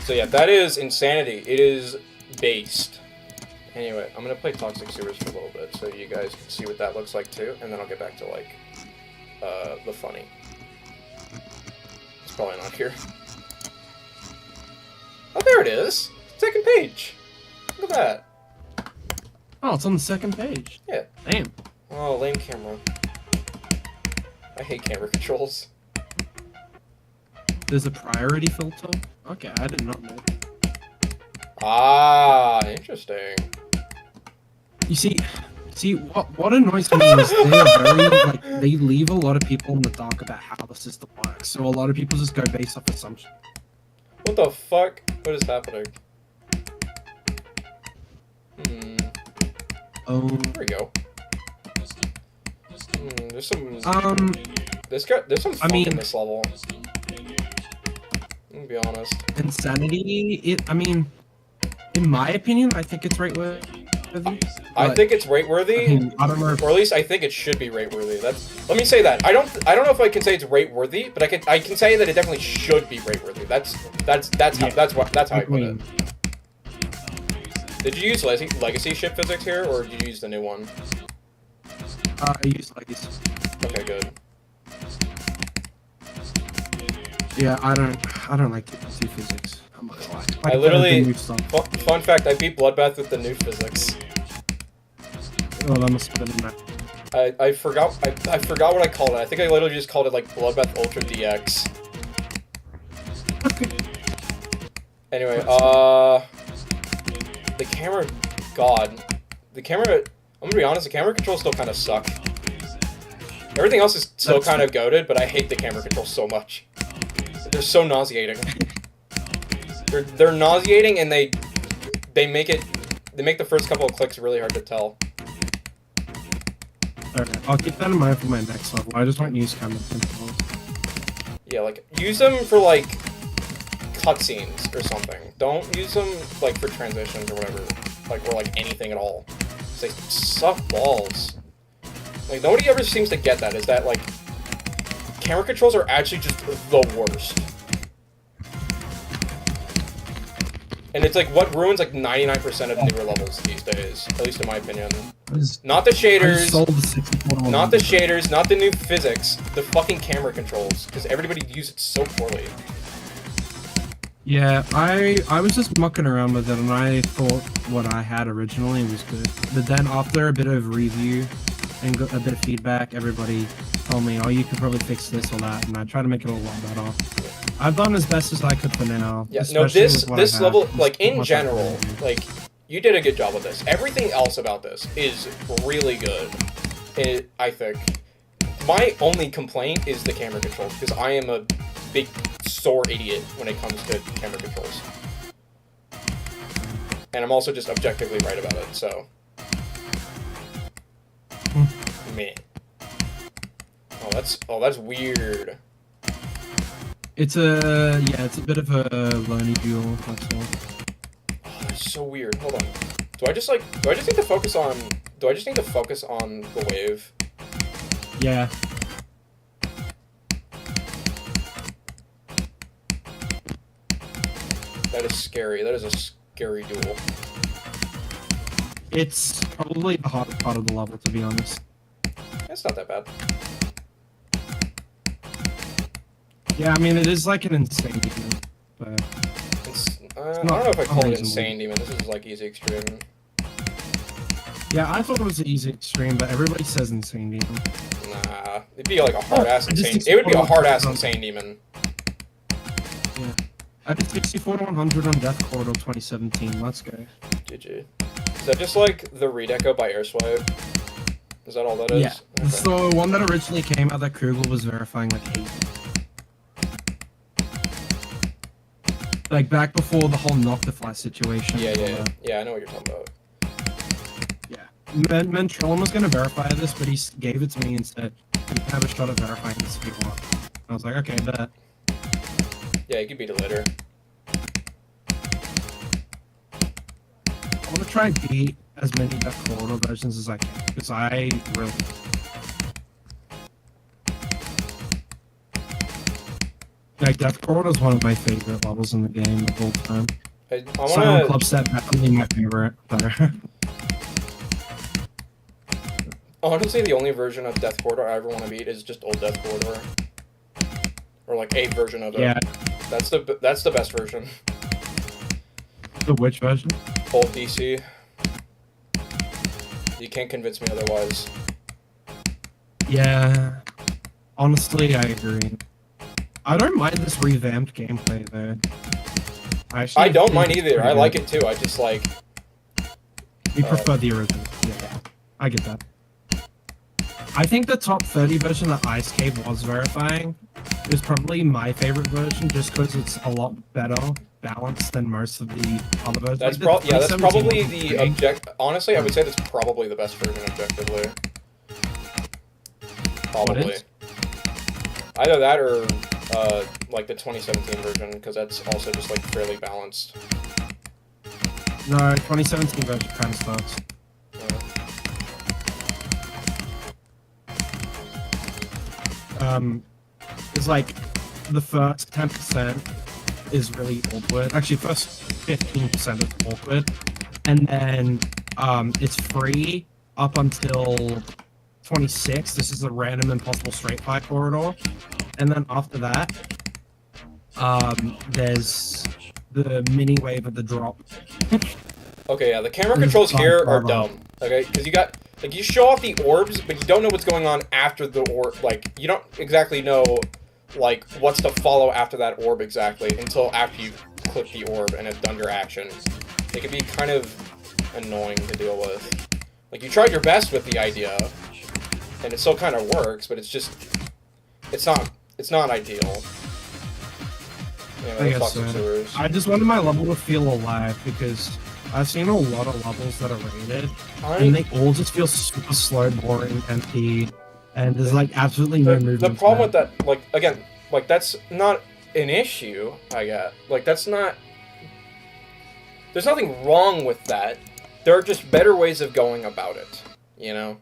So yeah, that is insanity. It is based. Anyway, I'm gonna play Toxic Sewers for a little bit so you guys can see what that looks like too, and then I'll get back to like the funny. It's probably not here. Oh, there it is. Second page. Look at that. Oh, it's on the second page. Yeah. Damn. Oh, lame camera. I hate camera controls. There's a priority filter? Okay, I did not know. Ah, interesting. You see, what annoys me is they are very, like, they leave a lot of people in the dark about how the system works, so a lot of people just go based off assumption. What the fuck? What is happening? Oh. There we go. There's some. There's some funk mean, in this level. I'm gonna be honest. Insanity, I mean, in my opinion, I think it's rate worthy. I think it's rate worthy, I mean, I don't know. or at least I think it should be rate worthy. Let me say that. I don't know if I can say it's rate worthy, but I can say that it definitely should be rate worthy. That's how I put it. Did you use legacy ship physics here, or did you use the new one? I use legacy. Okay, good. Yeah, I don't like TPC physics. I'm not gonna lie. I literally, the new stuff. fun fact, I beat Bloodbath with the new physics. Oh, that must have been that. I forgot what I called it. I think I literally just called it like Bloodbath Ultra DX. Anyway, the camera, God, the camera. I'm gonna be honest, the camera controls still kind of suck. Everything else is still kind of goated, but I hate the camera controls so much. They're so nauseating. They're nauseating, and they make the first couple of clicks really hard to tell. Alright, I'll keep that in mind for my next level. I just won't use camera controls. Yeah, like use them for like cutscenes or something. Don't use them like for transitions or whatever, or like anything at all. They suck balls. Like nobody ever seems to get that. Is that like camera controls are actually just the worst. And it's like what ruins like 99% of newer levels these days, at least in my opinion. Not the shaders, not the shaders, not the new physics, the fucking camera controls, because everybody uses it so poorly. Yeah, I was just mucking around with it, and I thought what I had originally was good. But then after a bit of review and a bit of feedback, everybody told me, oh, you could probably fix this or that, and I tried to make it a lot better. I've done as best as I could for now. Yeah, no, this level, like in general, like you did a good job with this. Everything else about this is really good. I think. My only complaint is the camera controls, because I am a big sore idiot when it comes to camera controls. And I'm also just objectively right about it, so. Meh. Oh, that's weird. It's a bit of a lonely duel, that's all. Oh, that's so weird. Hold on. Do I just need to focus on the wave? Yeah. That is scary. That is a scary duel. It's probably the hardest part of the level, to be honest. It's not that bad. Yeah, I mean, it is like an insane demon, but... I don't know if I call it insane demon. This is like easy extreme. Yeah, I thought it was an easy extreme, but everybody says insane demon. Nah, it'd be like a hard-ass insane... It would be a hard-ass insane demon. Yeah. I did 64 to 100 on Death Corridor 2017. Let's go. GG. Is that just like the redeco by Airswipe? Is that all that is? Yeah. Okay. It's the one that originally came out that Kugel was verifying like 8. Like back before the whole knock the fly situation. Yeah, I know what you're talking about. Yeah. Mentrellum was gonna verify this, but he gave it to me and said, "You can have a shot at verifying this if you want." I was like, "Okay, bet." Yeah, you can beat it later. I want to try and beat as many Death Corridor versions as I can, because I really... Like, Death Corridor is one of my favorite levels in the game of all time. I Silent wanna... Club Set, definitely my favorite. Honestly, the only version of Death Corridor I ever want to beat is just old Death Corridor. Or like a version of it. Yeah. That's the best version. The which version? Old DC. You can't convince me otherwise. Yeah. Honestly, I agree. I don't mind this revamped gameplay though. I don't mind either. I like it too. I just like... You prefer the original. Yeah, I get that. I think the top 30 version that Ice Cave was verifying is probably my favorite version, just because it's a lot better balanced than most of the other versions. That's like that's probably the honestly, I would say that's probably the best version objectively. Probably. Either that or like the 2017 version, because that's also just like fairly balanced. No, 2017 version kind of sucks. It's like the first 10% is really awkward. Actually, first 15% is awkward, and then it's free up until 26. This is a random impossible straight fight corridor, and then after that, there's the mini wave of the drop. Okay, yeah, the camera controls here are dumb. Okay, because you got like you show off the orbs, but you don't know what's going on after the orb. Like you don't exactly know like what's to follow after that orb exactly until after you click the orb and have done your action. It can be kind of annoying to deal with. Like you tried your best with the idea, and it still kind of works, but it's just it's not ideal. Anyway, I guess so. I just wanted my level to feel alive because I've seen a lot of levels that are rated, and they all just feel super slow, boring, empty, and there's like absolutely no movement. The problem with that, like, again, like, that's not an issue, I get. Like, that's not... There's nothing wrong with that. There are just better ways of going about it, you know?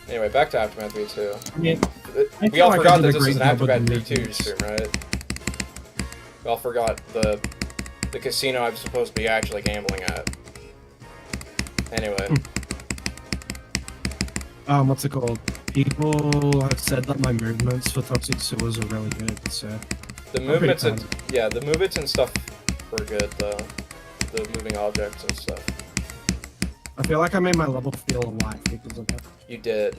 Anyway, back to Aftermath V2. Yeah, we all forgot that this is an Aftermath V2 stream, right? We all forgot the casino I'm supposed to be actually gambling at. Anyway. What's it called? People have said that my movements for Toxic Sewers are really good, so... The movements and... Yeah, the movements and stuff were good, though. The moving objects and stuff. I feel like I made my level feel alive because of that. You did.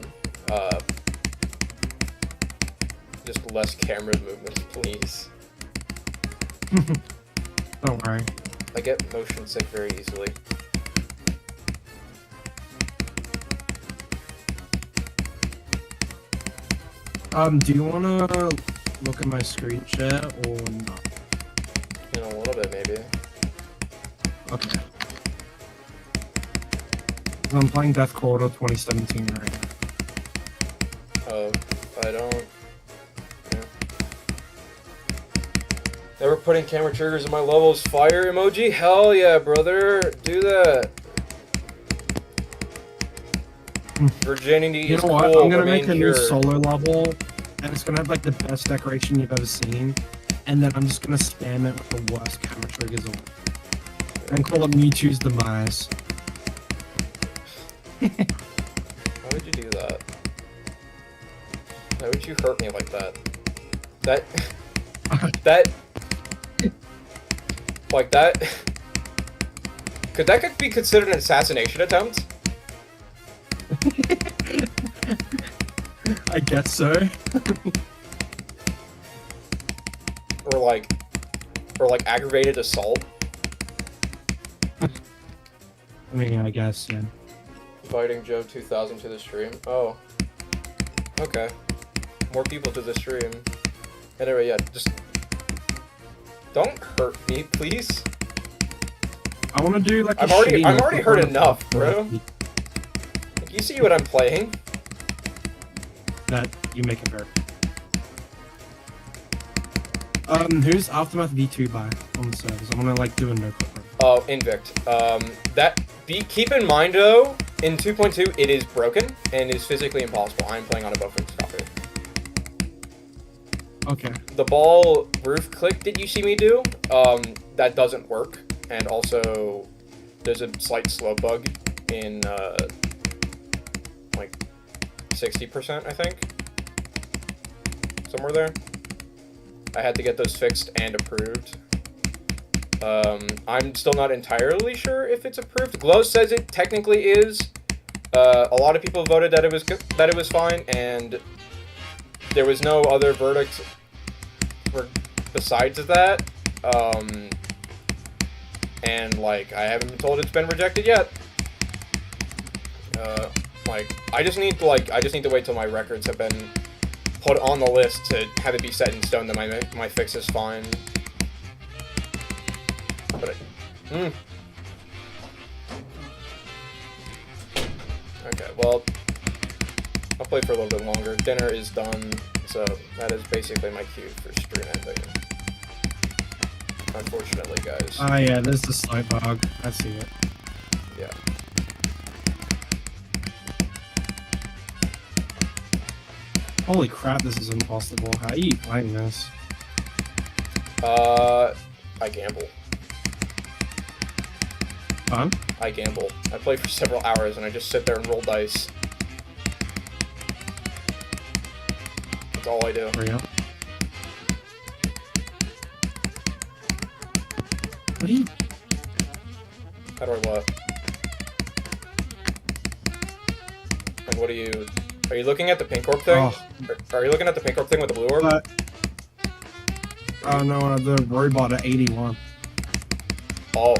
Just less camera movement, please. Don't worry. I get motion sick very easily. Do you wanna look at my screen share or not? In a little bit, maybe. Okay. I'm playing Death Corridor 2017 right now. Oh, I don't... Yeah. Never putting camera triggers in my levels. Fire emoji? Hell yeah, brother. Do that. Virginity you is know what? cool. I'm gonna make a new solo level, and it's gonna have like the best decoration you've ever seen, and then I'm just gonna spam it with the worst camera triggers on it. And call it Mewtwo's Demise. Why would you do that? Why would you hurt me like that? That... Like that... Could that be considered an assassination attempt? I guess so. Or like aggravated assault? I mean, I guess, yeah. Inviting Joe 2000 to the stream. Oh. Okay. More people to the stream. Anyway, yeah, just Don't hurt me, please. I want to do like. I'm already hurt enough, bro. Like, you see what I'm playing? That you make it hurt. Who's Aftermath V2 by on the servers? I want to like do a no-clip run. Oh, Idfk. Keep in mind though, in 2.2 it is broken and is physically impossible. I'm playing on a bugfix copy. Okay. The ball roof click that you see me do, that doesn't work. And also, there's a slight slope bug in, like, 60%, I think. Somewhere there. I had to get those fixed and approved. I'm still not entirely sure if it's approved. Glow says it technically is. A lot of people voted that it was fine, and there was no other verdict besides that. And like I haven't been told it's been rejected yet. Like I just need to wait till my records have been put on the list to have it be set in stone that my fix is fine. But okay, well, I'll play for a little bit longer. Dinner is done, so that is basically my cue for stream ending. Unfortunately, guys. Oh yeah, there's the slight bug. I see it. Yeah. Holy crap, this is impossible. How are you playing this? I gamble. Fun? I gamble. I play for several hours and I just sit there and roll dice. That's all I do. There you go. What do you... How do I what? Like, what are you... Are you looking at the pink orb thing? Oh. Are you looking at the pink orb thing with the blue orb? Oh no, the robot at 81. Oh.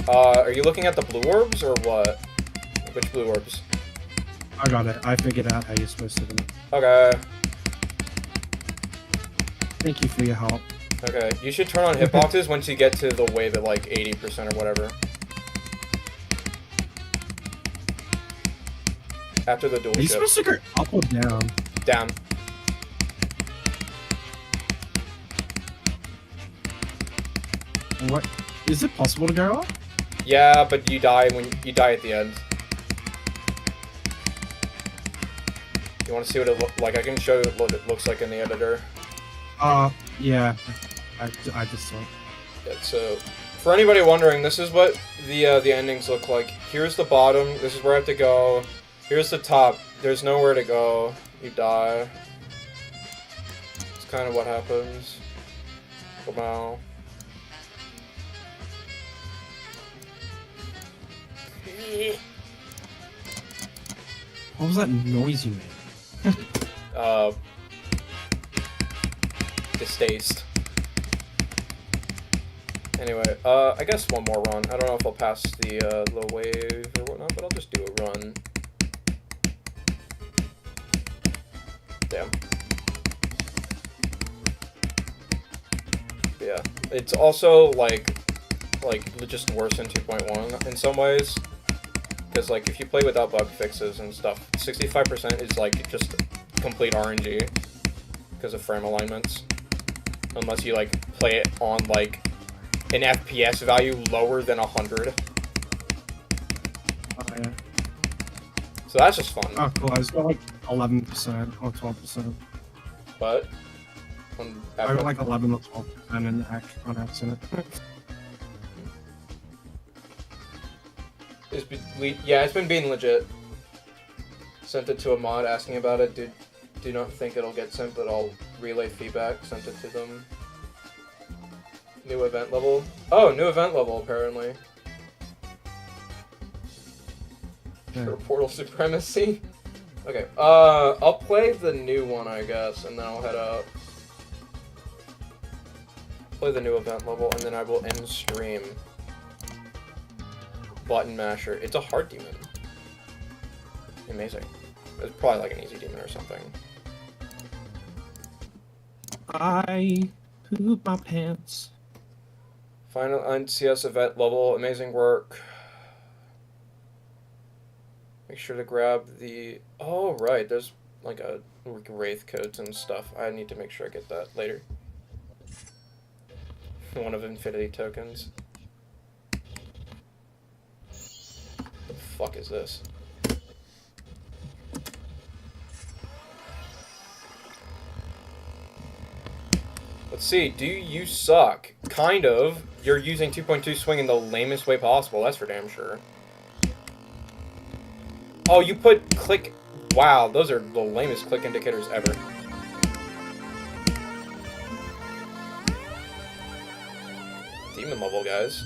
Are you looking at the blue orbs or what? Which blue orbs? I got it. I figured out how you're supposed to do it. Okay. Thank you for your help. Okay, you should turn on hitboxes once you get to the wave at like 80% or whatever. After the dual Are you ship. supposed to go up or down? Down. What? Is it possible to go up? Yeah, but you die when you die at the end. You want to see what it looks like? I can show you what it looks like in the editor. Yeah. I just saw it. Yeah, so, for anybody wondering, this is what the endings look like. Here's the bottom. This is where I have to go. Here's the top. There's nowhere to go. You die. It's kind of what happens. Come on. What was that noise you made? Distaste. Anyway, I guess one more run. I don't know if I'll pass the low wave or whatnot, but I'll just do a run. Damn. Yeah. It's also, like just worse than 2.1 in some ways. Because, like, if you play without bug fixes and stuff, 65% is, like, just complete RNG. Because of frame alignments. Unless you, like, play it on, like, an FPS value lower than 100. Oh, yeah. So that's just fun. Oh, cool. I was got, like, 11% or 12%. But... I got, like, 11 or 12% on accident. It's been being legit. Sent it to a mod asking about it. Do not think it'll get sent, but I'll relay feedback. Sent it to them. New event level. Oh, new event level apparently. Yeah. For Portal Supremacy. Okay. I'll play the new one, I guess, and then I'll head out. Play the new event level, and then I will end stream. Button masher. It's a hard demon. Amazing. It's probably like an easy demon or something. I pooped my pants. Final NCS event level, amazing work. Make sure to grab the... Oh, right, there's like a Wraith codes and stuff. I need to make sure I get that later. One of Infinity tokens. The fuck is this? Let's see, do you suck? Kind of. You're using 2.2 swing in the lamest way possible, that's for damn sure. Oh, you put click... Wow, those are the lamest click indicators ever. Demon level, guys.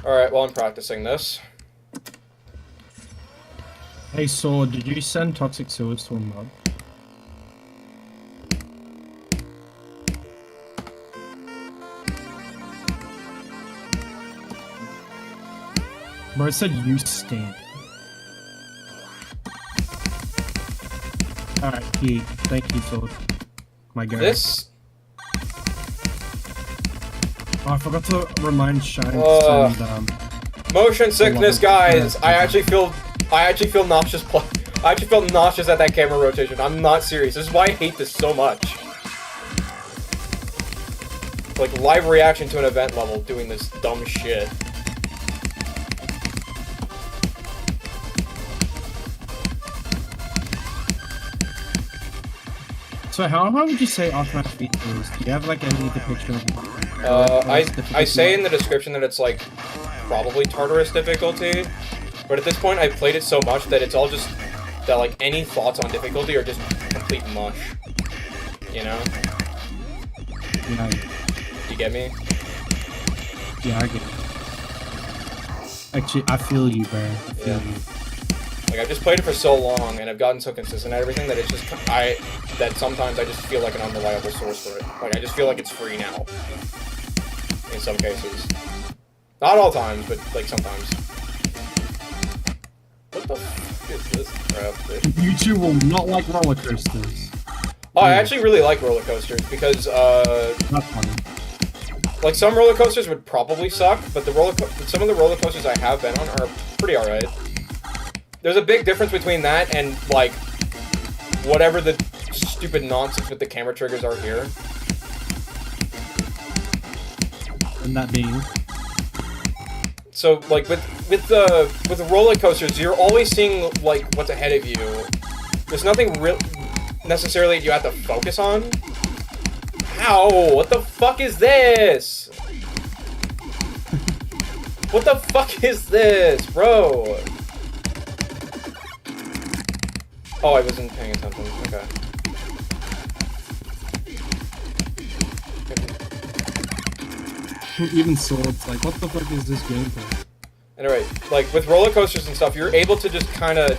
Alright, well, I'm practicing this. Hey, Sword, did you send toxic sewers to a mod? Bro, it said you stand. Alright, Pete. Thank you, Sword. My guy. This... Oh, I forgot to remind Shine to send, motion sickness, guys! I actually feel nauseous. I actually felt nauseous at that camera rotation. I'm not serious. This is why I hate this so much. Like, live reaction to an event level doing this dumb shit. So how would you say automatic features? Do you have like any depiction of I say in the description that it's like probably Tartarus difficulty, but at this point I've played it so much that it's all just that like any thoughts on difficulty are just complete mush. You know? Yeah. You get me? Yeah, I get it. Actually, I feel you, bro. I feel you. Like, I've just played it for so long, and I've gotten so consistent at everything that it's just, that sometimes I just feel like an unreliable source for it. Like, I just feel like it's free now. In some cases. Not all times, but, like, sometimes. What the fuck is this crap, dude? You two will not like roller coasters. Oh, I actually really like roller coasters, because, Not funny. like, some roller coasters would probably suck, but some of the roller coasters I have been on are pretty alright. There's a big difference between that and, like, whatever the stupid nonsense with the camera triggers are here. And that being? So, like, with the roller coasters, you're always seeing, like, what's ahead of you. There's nothing necessarily you have to focus on. Ow! What the fuck is this? What the fuck is this, bro? Oh, I wasn't paying attention. Okay. Even Sword's like, what the fuck is this gameplay? Anyway, like, with roller coasters and stuff, you're able to just kind of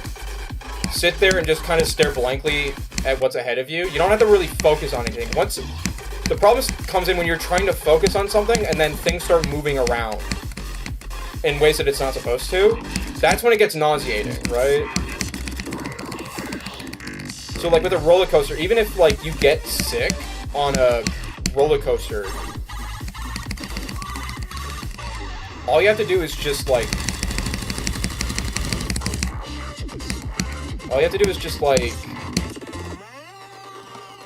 sit there and just kind of stare blankly at what's ahead of you. You don't have to really focus on anything. The problem comes in when you're trying to focus on something and then things start moving around in ways that it's not supposed to. That's when it gets nauseating, right? So, like, with a roller coaster, even if, like, you get sick on a roller coaster, all you have to do is just, like...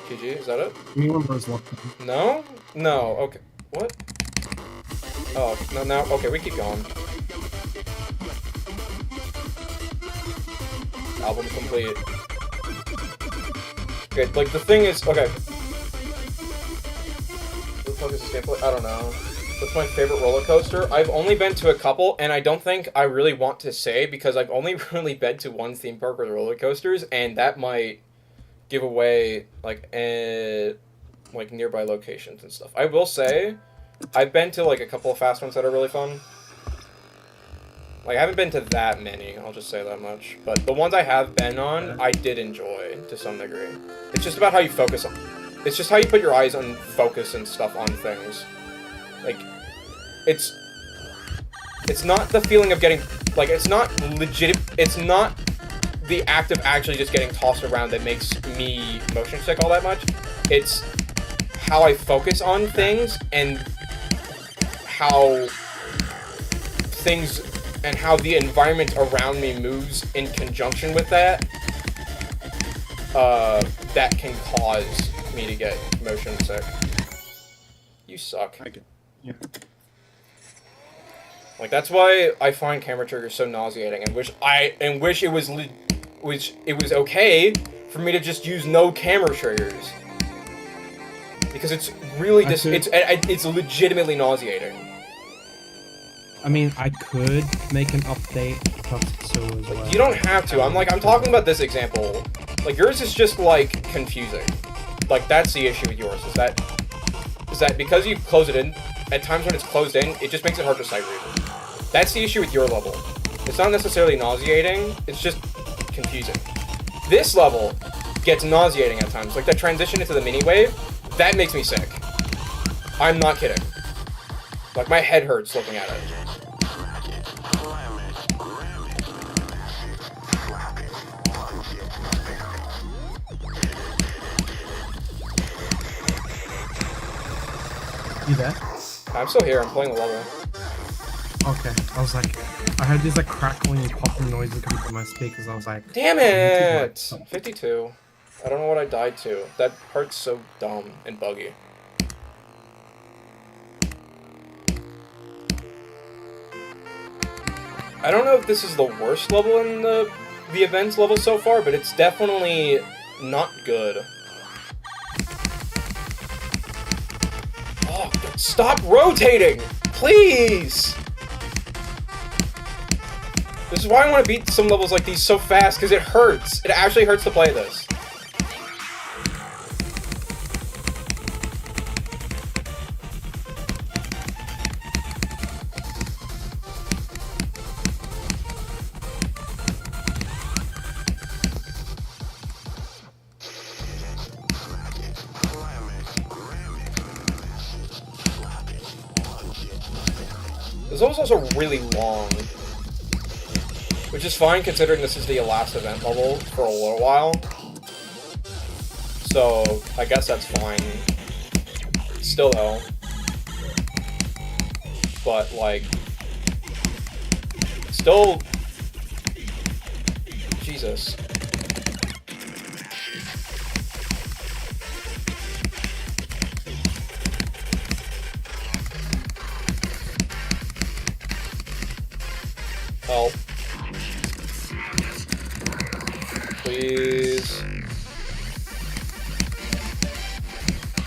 GG, is that it? No? No, okay. What? Oh, no, now, okay, we keep going. Album complete. Okay, like, the thing is, okay. What the fuck is this gameplay? I don't know. What's my favorite roller coaster? I've only been to a couple, and I don't think I really want to say, because I've only really been to one theme park with roller coasters, and that might give away, like, like, nearby locations and stuff. I will say, I've been to, like, a couple of fast ones that are really fun. Like, I haven't been to that many, I'll just say that much. But the ones I have been on, I did enjoy, to some degree. It's just about how you focus on... It's just how you put your eyes on focus and stuff on things. Like, it's not the feeling of getting... Like, it's not legit... It's not the act of actually just getting tossed around that makes me motion sick all that much. It's how I focus on things and how things and how the environment around me moves in conjunction with that, that can cause me to get motion sick. You suck. Yeah. Like, that's why I find camera triggers so nauseating, and wish it was okay for me to just use no camera triggers. Because it's really it's legitimately nauseating. I mean, I could make an update so as well. You don't have to. I'm talking about this example. Like, yours is just like confusing. Like, that's the issue with yours. Is that because you close it in, at times when it's closed in, it just makes it hard to sight read. That's the issue with your level. It's not necessarily nauseating, it's just confusing. This level gets nauseating at times. Like, that transition into the mini wave, that makes me sick. I'm not kidding. Like, my head hurts looking at it. You there? I'm still here, I'm playing the level. Okay, I was like, I heard these like crackling and popping noises coming from my speakers. I was like, damn it! 52. I don't know what I died to. That part's so dumb and buggy. I don't know if this is the worst level in the events level so far, but it's definitely not good. Oh, stop rotating! Please! This is why I want to beat some levels like these so fast, because it hurts. It actually hurts to play this. This level's also really long. Which is fine considering this is the last event level for a little while. So, I guess that's fine. Still though. But, like... Still... Jesus. Help. Please.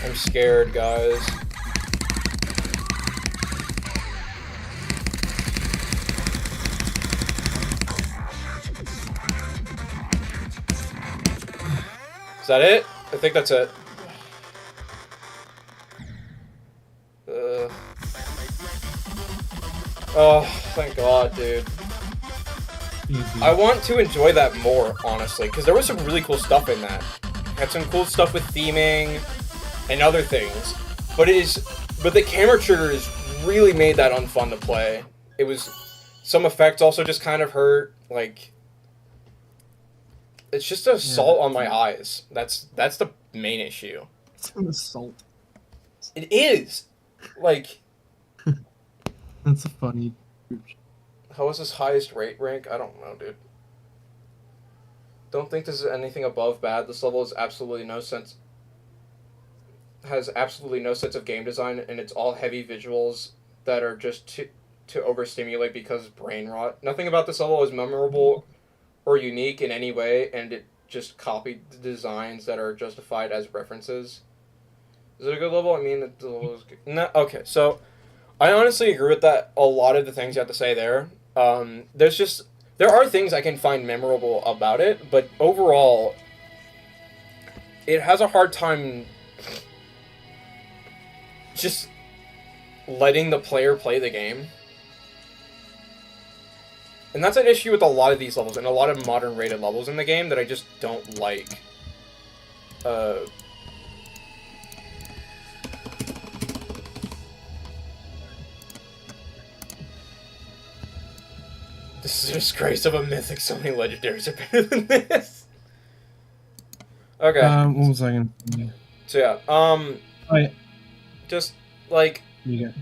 I'm scared, guys. Is that it? I think that's it. Oh, thank God, dude. I want to enjoy that more, honestly, because there was some really cool stuff in that. Had some cool stuff with theming and other things, but the camera triggers really made that unfun to play. It was, some effects also just kind of hurt, like, it's just an assault on my eyes. That's the main issue. It's an assault. It is! Like... That's a funny... How is this highest rate rank? I don't know, dude. Don't think this is anything above bad. This level has absolutely no sense of game design, and it's all heavy visuals that are just to overstimulate because of brain rot. Nothing about this level is memorable or unique in any way, and it just copied the designs that are justified as references. Is it a good level? I mean, the level is good. No, okay, so I honestly agree with that. A lot of the things you have to say there. There are things I can find memorable about it, but overall, it has a hard time just letting the player play the game. And that's an issue with a lot of these levels, and a lot of modern rated levels in the game that I just don't like. This is a disgrace of a mythic. So many legendaries are better than this. Okay. What was I gonna... So yeah, Right. Just like You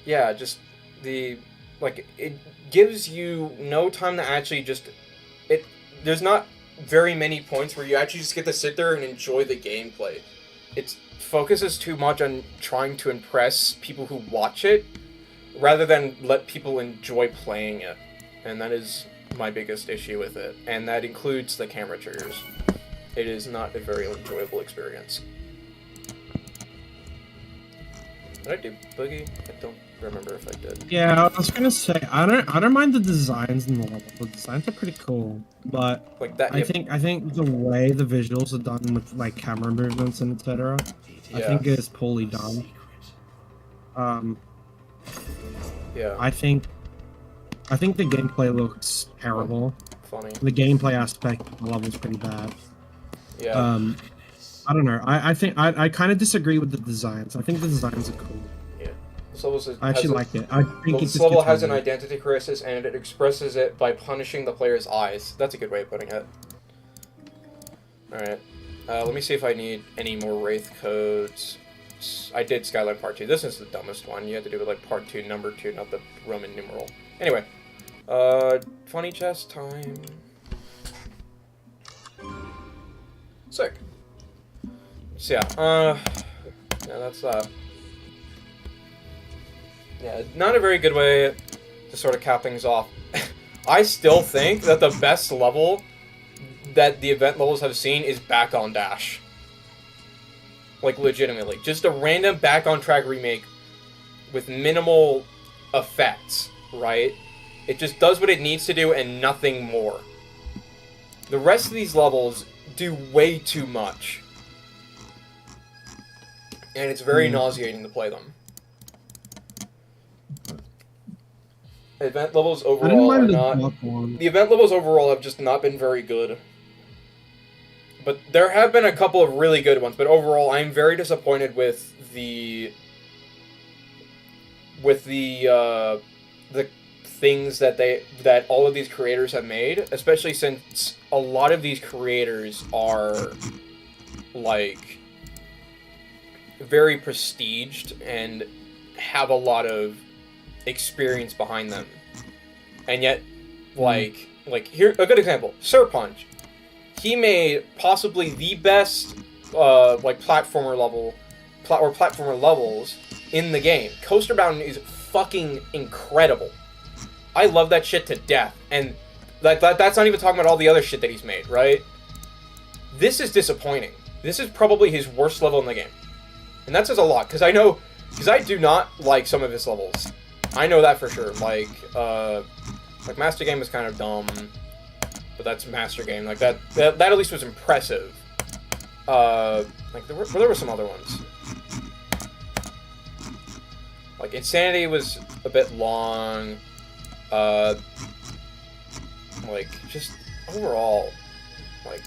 yeah, just the like it gives you no time to actually just it. There's not very many points where you actually just get to sit there and enjoy the gameplay. It focuses too much on trying to impress people who watch it rather than let people enjoy playing it, and that is my biggest issue with it, and that includes the camera triggers. It is not a very enjoyable experience. Did I do Boogie? I don't remember if I did. Yeah, I was gonna say I don't mind the designs in the level. The designs are pretty cool, but Like that. I think the way the visuals are done with like camera movements and etc. Yeah. I think is poorly done. Yeah. I think the gameplay looks terrible. Funny. The gameplay aspect of the level is pretty bad. Yeah. I don't know. I think I kind of disagree with the designs. I think the designs are cool. Yeah. This level I actually like it. I think this level has an identity crisis, and it expresses it by punishing the player's eyes. That's a good way of putting it. Alright. Let me see if I need any more Wraith codes. I did Skyline Part 2. This is the dumbest one. You have to do it like Part 2, number 2, not the Roman numeral. Anyway. Funny chest time. Sick. So yeah, that's that. Yeah, not a very good way to sort of cap things off. I still think that the best level that the event levels have seen is Back on Dash. Like, legitimately. Just a random Back on Track remake with minimal effects, right? It just does what it needs to do and nothing more. The rest of these levels do way too much. And it's very nauseating to play them. Event levels overall are not... The event levels overall have just not been very good. But there have been a couple of really good ones, but overall I'm very disappointed with the things that all of these creators have made, especially since a lot of these creators are like very prestiged and have a lot of experience behind them. And yet like here a good example, Sir Punch. He made possibly the best like platformer levels in the game. Coaster Mountain is fucking incredible. I love that shit to death, and that's not even talking about all the other shit that he's made, right? This is disappointing. This is probably his worst level in the game, and that says a lot because I do not like some of his levels. I know that for sure. Like Master Game is kind of dumb. But that's Master Game. Like that at least was impressive. Like there were some other ones. Like Insanity was a bit long. Like just overall, like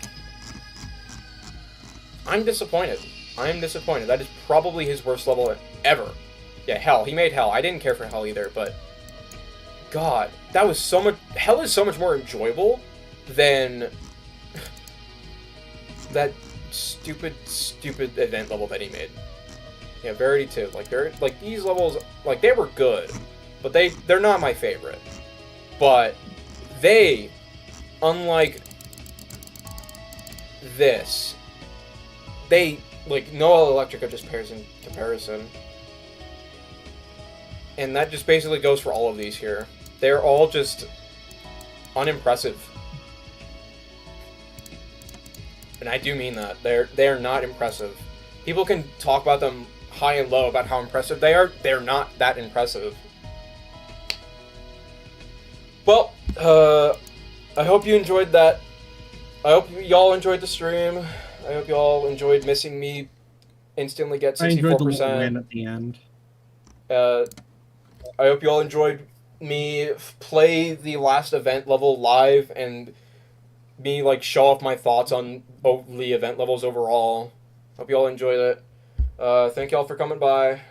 I'm disappointed. I'm disappointed. That is probably his worst level ever. Yeah, Hell. He made Hell. I didn't care for Hell either, but God, that was so much. Hell is so much more enjoyable than that stupid event level that he made. Yeah, Verity 2. Like these levels, like they were good, but they're not my favorite. But they, unlike this, they like no Electrica just pairs in comparison. And that just basically goes for all of these here. They're all just unimpressive. And I do mean that. They're not impressive. People can talk about them high and low about how impressive they are. They're not that impressive. Well, I hope you enjoyed that. I hope y'all enjoyed the stream. I hope y'all enjoyed missing me instantly get 64%. I enjoyed the little win at the end. I hope you all enjoyed me play the last event level live and me like show off my thoughts on the event levels overall. Hope you all enjoyed it. Thank y'all for coming by.